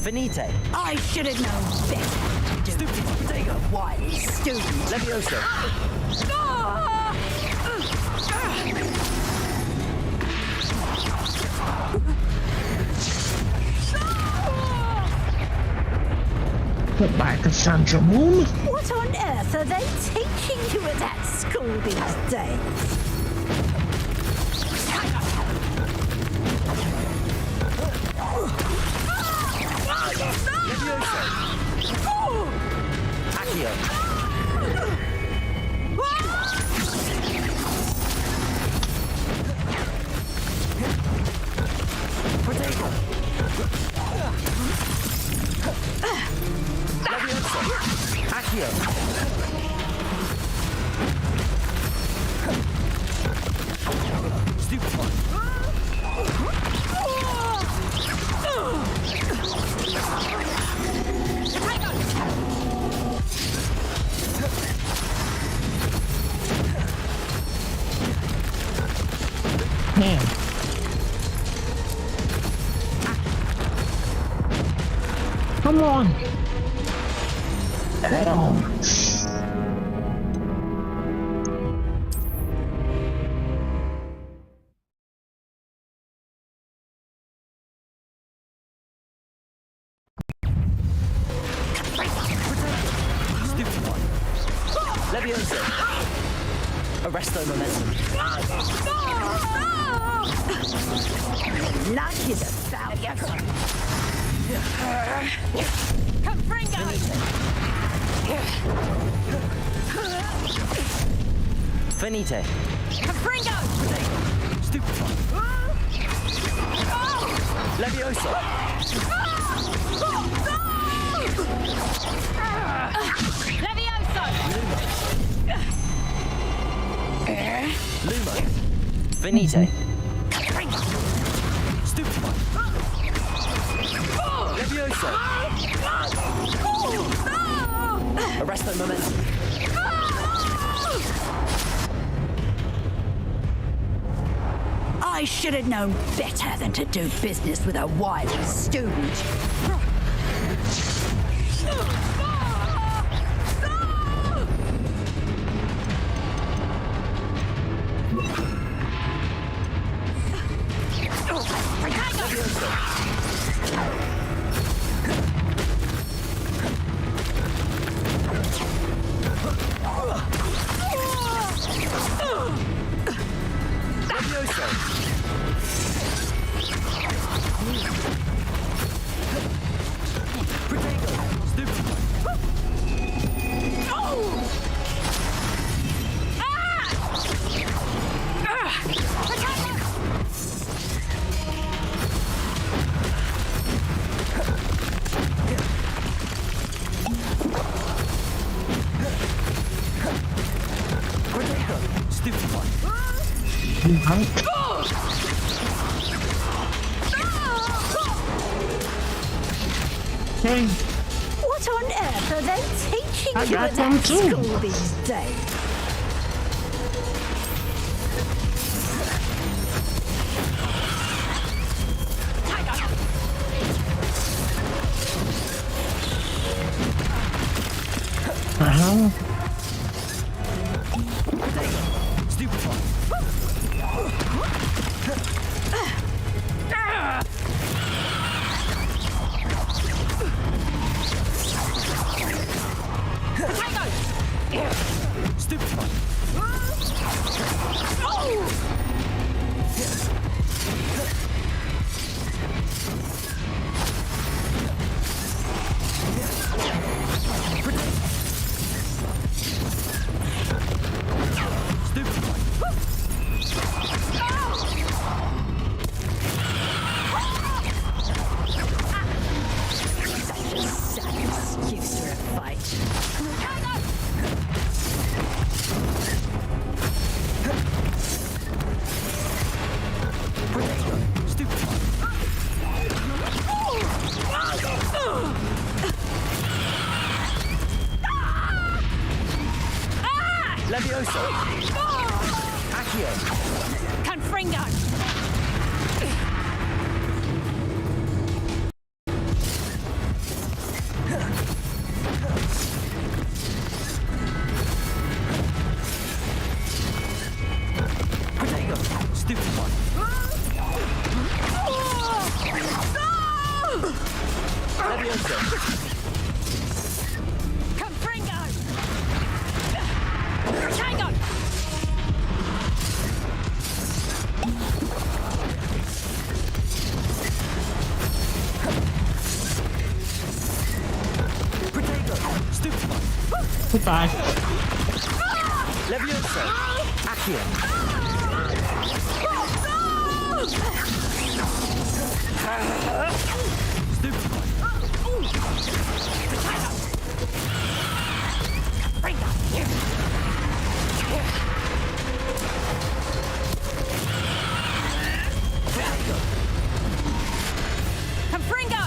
Finite. I should have known better. Stupid potato. Wise student. Levioso. Goodbye, Cassandra Moon. What on earth are they teaching you at that school these days? Come on. Levioso. Arresto momentum. Lucky the failure. Confringo! Finite. Confringo! Stupefy. Levioso. Levioso! Lumo. Finite. Stupefy. Levioso. Arresto momentum. I should have known better than to do business with a wily student. Hey, What on earth are they teaching I you got at them that too. school these days? Levioso. Accio. Confringo! Protego. Stupefy. Levioso. Confringo! Protego! Goodbye. Levioso. Accio. Confringo!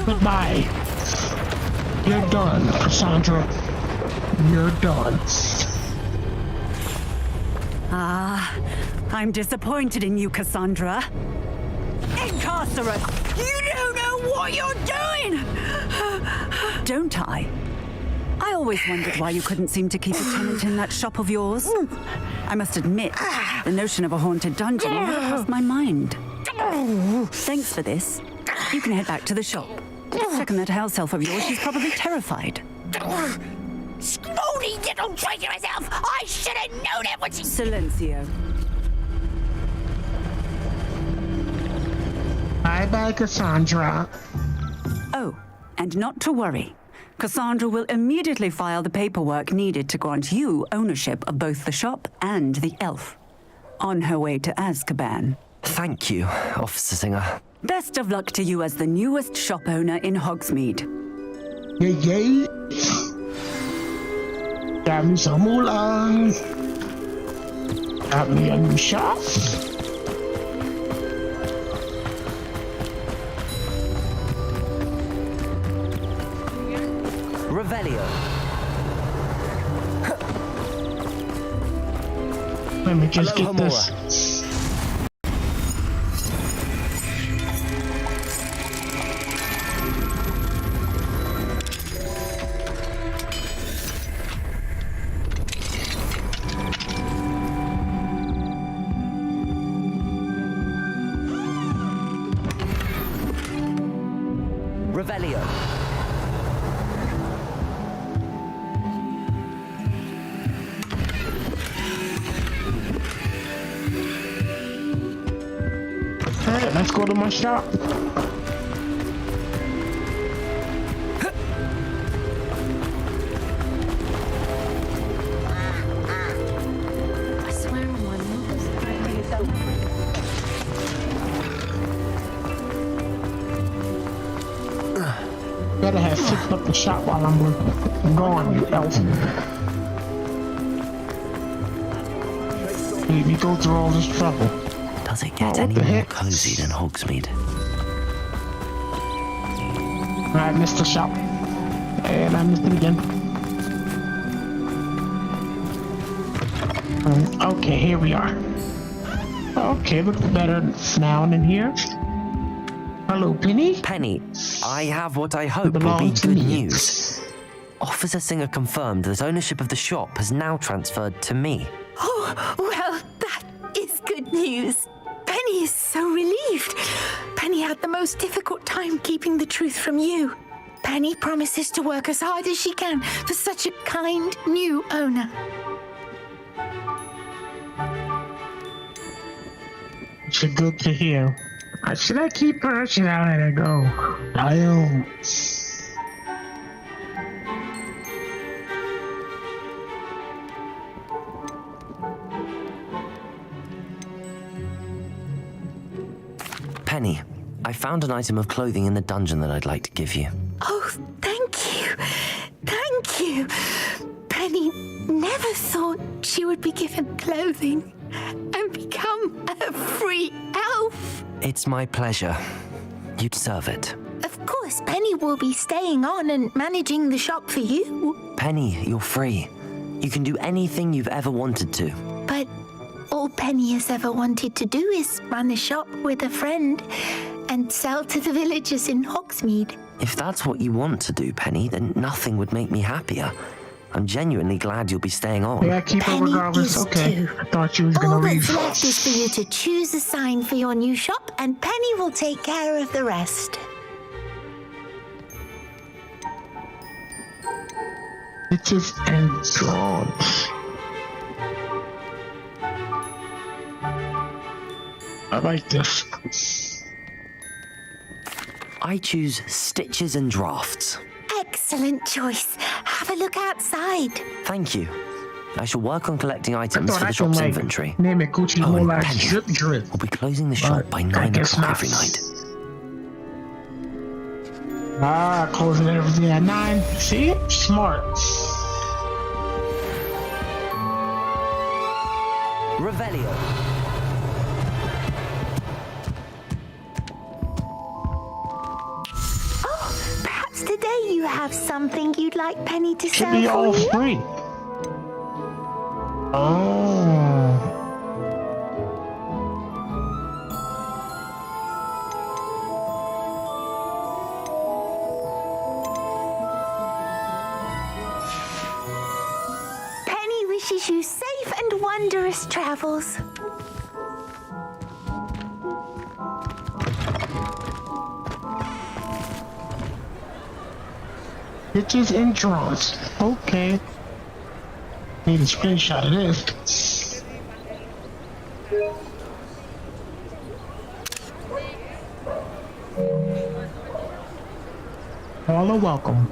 Goodbye. You're done, Cassandra. You're done. Ah, I'm disappointed in you, Cassandra. Incarcerate! You don't know what you're doing! Don't I? I always wondered why you couldn't seem to keep a tenant in that shop of yours. I must admit, the notion of a haunted dungeon never crossed my mind. Thanks for this. You can head back to the shop. Check on that house elf of yours. She's probably terrified. Scrawny little traitor herself! I should have known it was... Silencio. Bye-bye, Cassandra. Oh, and not to worry. Cassandra will immediately file the paperwork needed to grant you ownership of both the shop and the elf. On her way to Azkaban. Thank you, Officer Singer. Best of luck to you as the newest shop owner in Hogsmeade. Yay! Got me some moolah. Got me a new shop. Revelio. Let me just Hello, get this. Revelio. Alright, let's go to my shop. I swear on my mother's Better have fixed up the shop while I'm gone, you elf. Baby, go through all this trouble. Does it get any more cozy than Hogsmeade? I missed the shop. And I missed it again. Okay, here we are. Okay, looks better now than here. Hello, Penny. Penny, I have what I hope will be good news. Officer Singer confirmed that ownership of the shop has now transferred to me. Oh, well, that is good news. Penny is so relieved. Penny had the most difficult time keeping the truth from you. Penny promises to work as hard as she can for such a kind new owner. It's good to hear. Should I keep her or should I let her go? I don't. Penny, I found an item of clothing in the dungeon that I'd like to give you. Oh, thank you. Thank you. Penny never thought she would be given clothing and become a free elf. It's my pleasure. You deserve it. Of course, Penny will be staying on and managing the shop for you. Penny, you're free. You can do anything you've ever wanted to. But all Penny has ever wanted to do is run a shop with a friend and sell to the villagers in Hogsmeade. If that's what you want to do, Penny, then nothing would make me happier. I'm genuinely glad you'll be staying on. Yeah, keep her regardless. Okay. I thought she was gonna leave. All that's left is for you to choose a sign for your new shop, and Penny will take care of the rest. Bitches and dogs. I like this. I choose stitches and drafts. Excellent choice. Have a look outside. Thank you. I shall work on collecting items for the shop's inventory. Name it Gucci Oh, and Mola Penny, Drip Drip. we'll be closing the shop by 9 o'clock every night. Ah, closing everything at 9. See? Smart. Revelio. Perhaps today you have something you'd like Penny to Should sell be for all you? free. Oh. Penny wishes you safe and wondrous wondrous travels. Bitches and draws. Okay. Need a screenshot of this. All are welcome.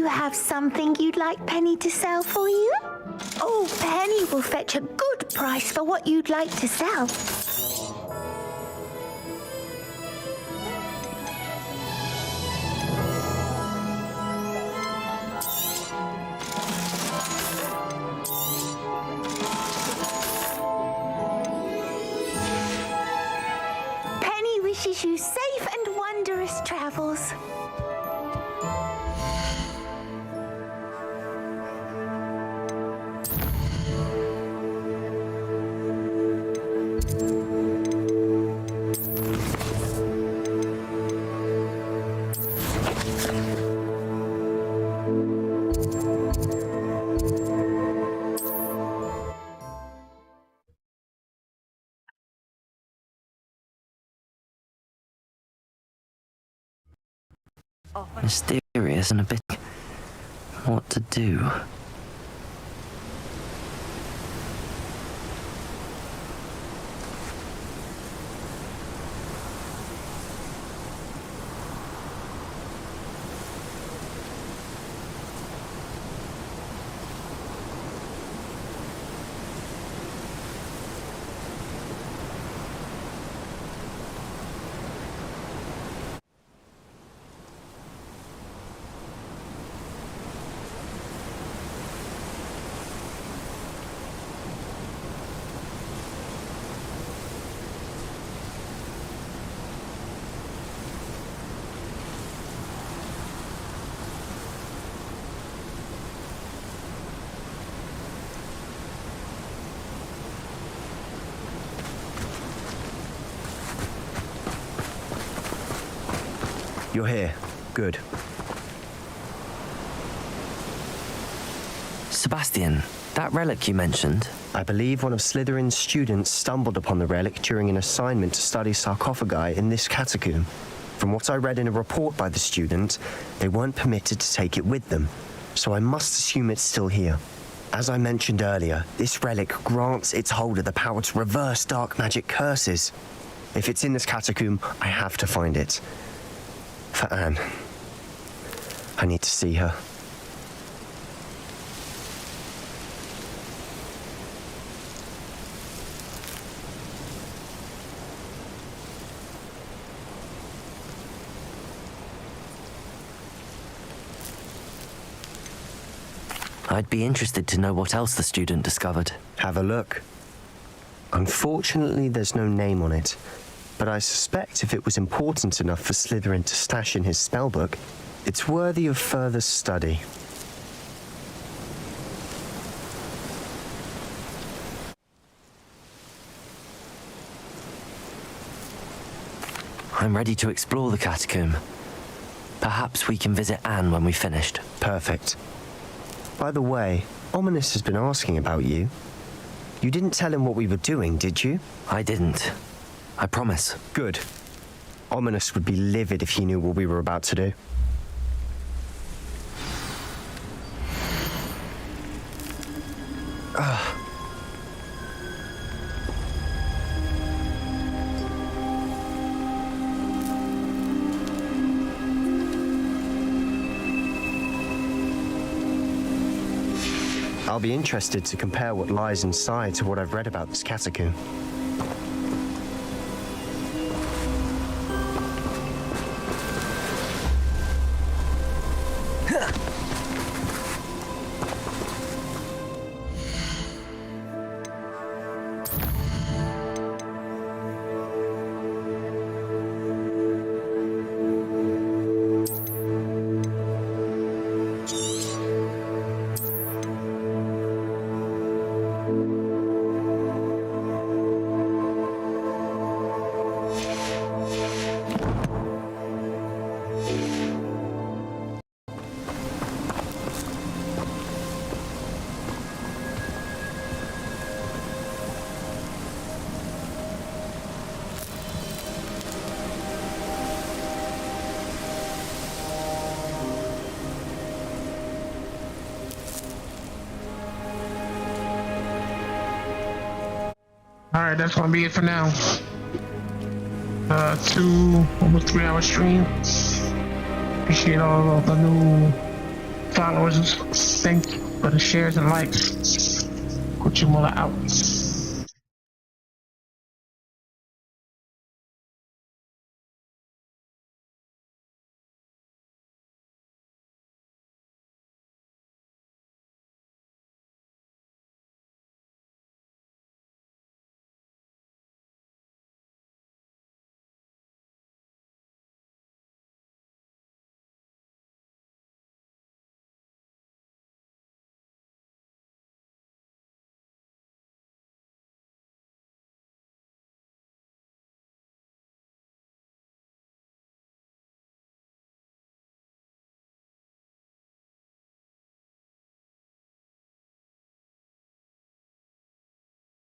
Have something you'd like Penny to sell for you? Oh, Penny will fetch a good price for what you'd like to sell. Penny wishes you safe and wondrous travels. Mysterious and a bit... what to do? You're here. Good. Sebastian, that relic you mentioned? I believe one of Slytherin's students stumbled upon the relic during an assignment to study sarcophagi in this catacomb. From what I read in a report by the student, they weren't permitted to take it with them, so I must assume it's still here. As I mentioned earlier, this relic grants its holder the power to reverse dark magic curses. If it's in this catacomb, I have to find it. For Anne. I need to see her. I'd be interested to know what else the student discovered. Have a look. Unfortunately, there's no name on it, but I suspect if it was important enough for Slytherin to stash in his spellbook, It's worthy of further study. I'm ready to explore the catacomb. Perhaps we can visit Anne when we've finished. Perfect. By the way, Ominous has been asking about you. You didn't tell him what we were doing, did you? I didn't. I promise. Good. Ominous would be livid if he knew what we were about to do. I'll be interested to compare what lies inside to what I've read about this catacomb. Alright, that's gonna be it for now. Almost 3 hour stream. Appreciate all of the new followers. Thank you for the shares and likes. Kuchimula out.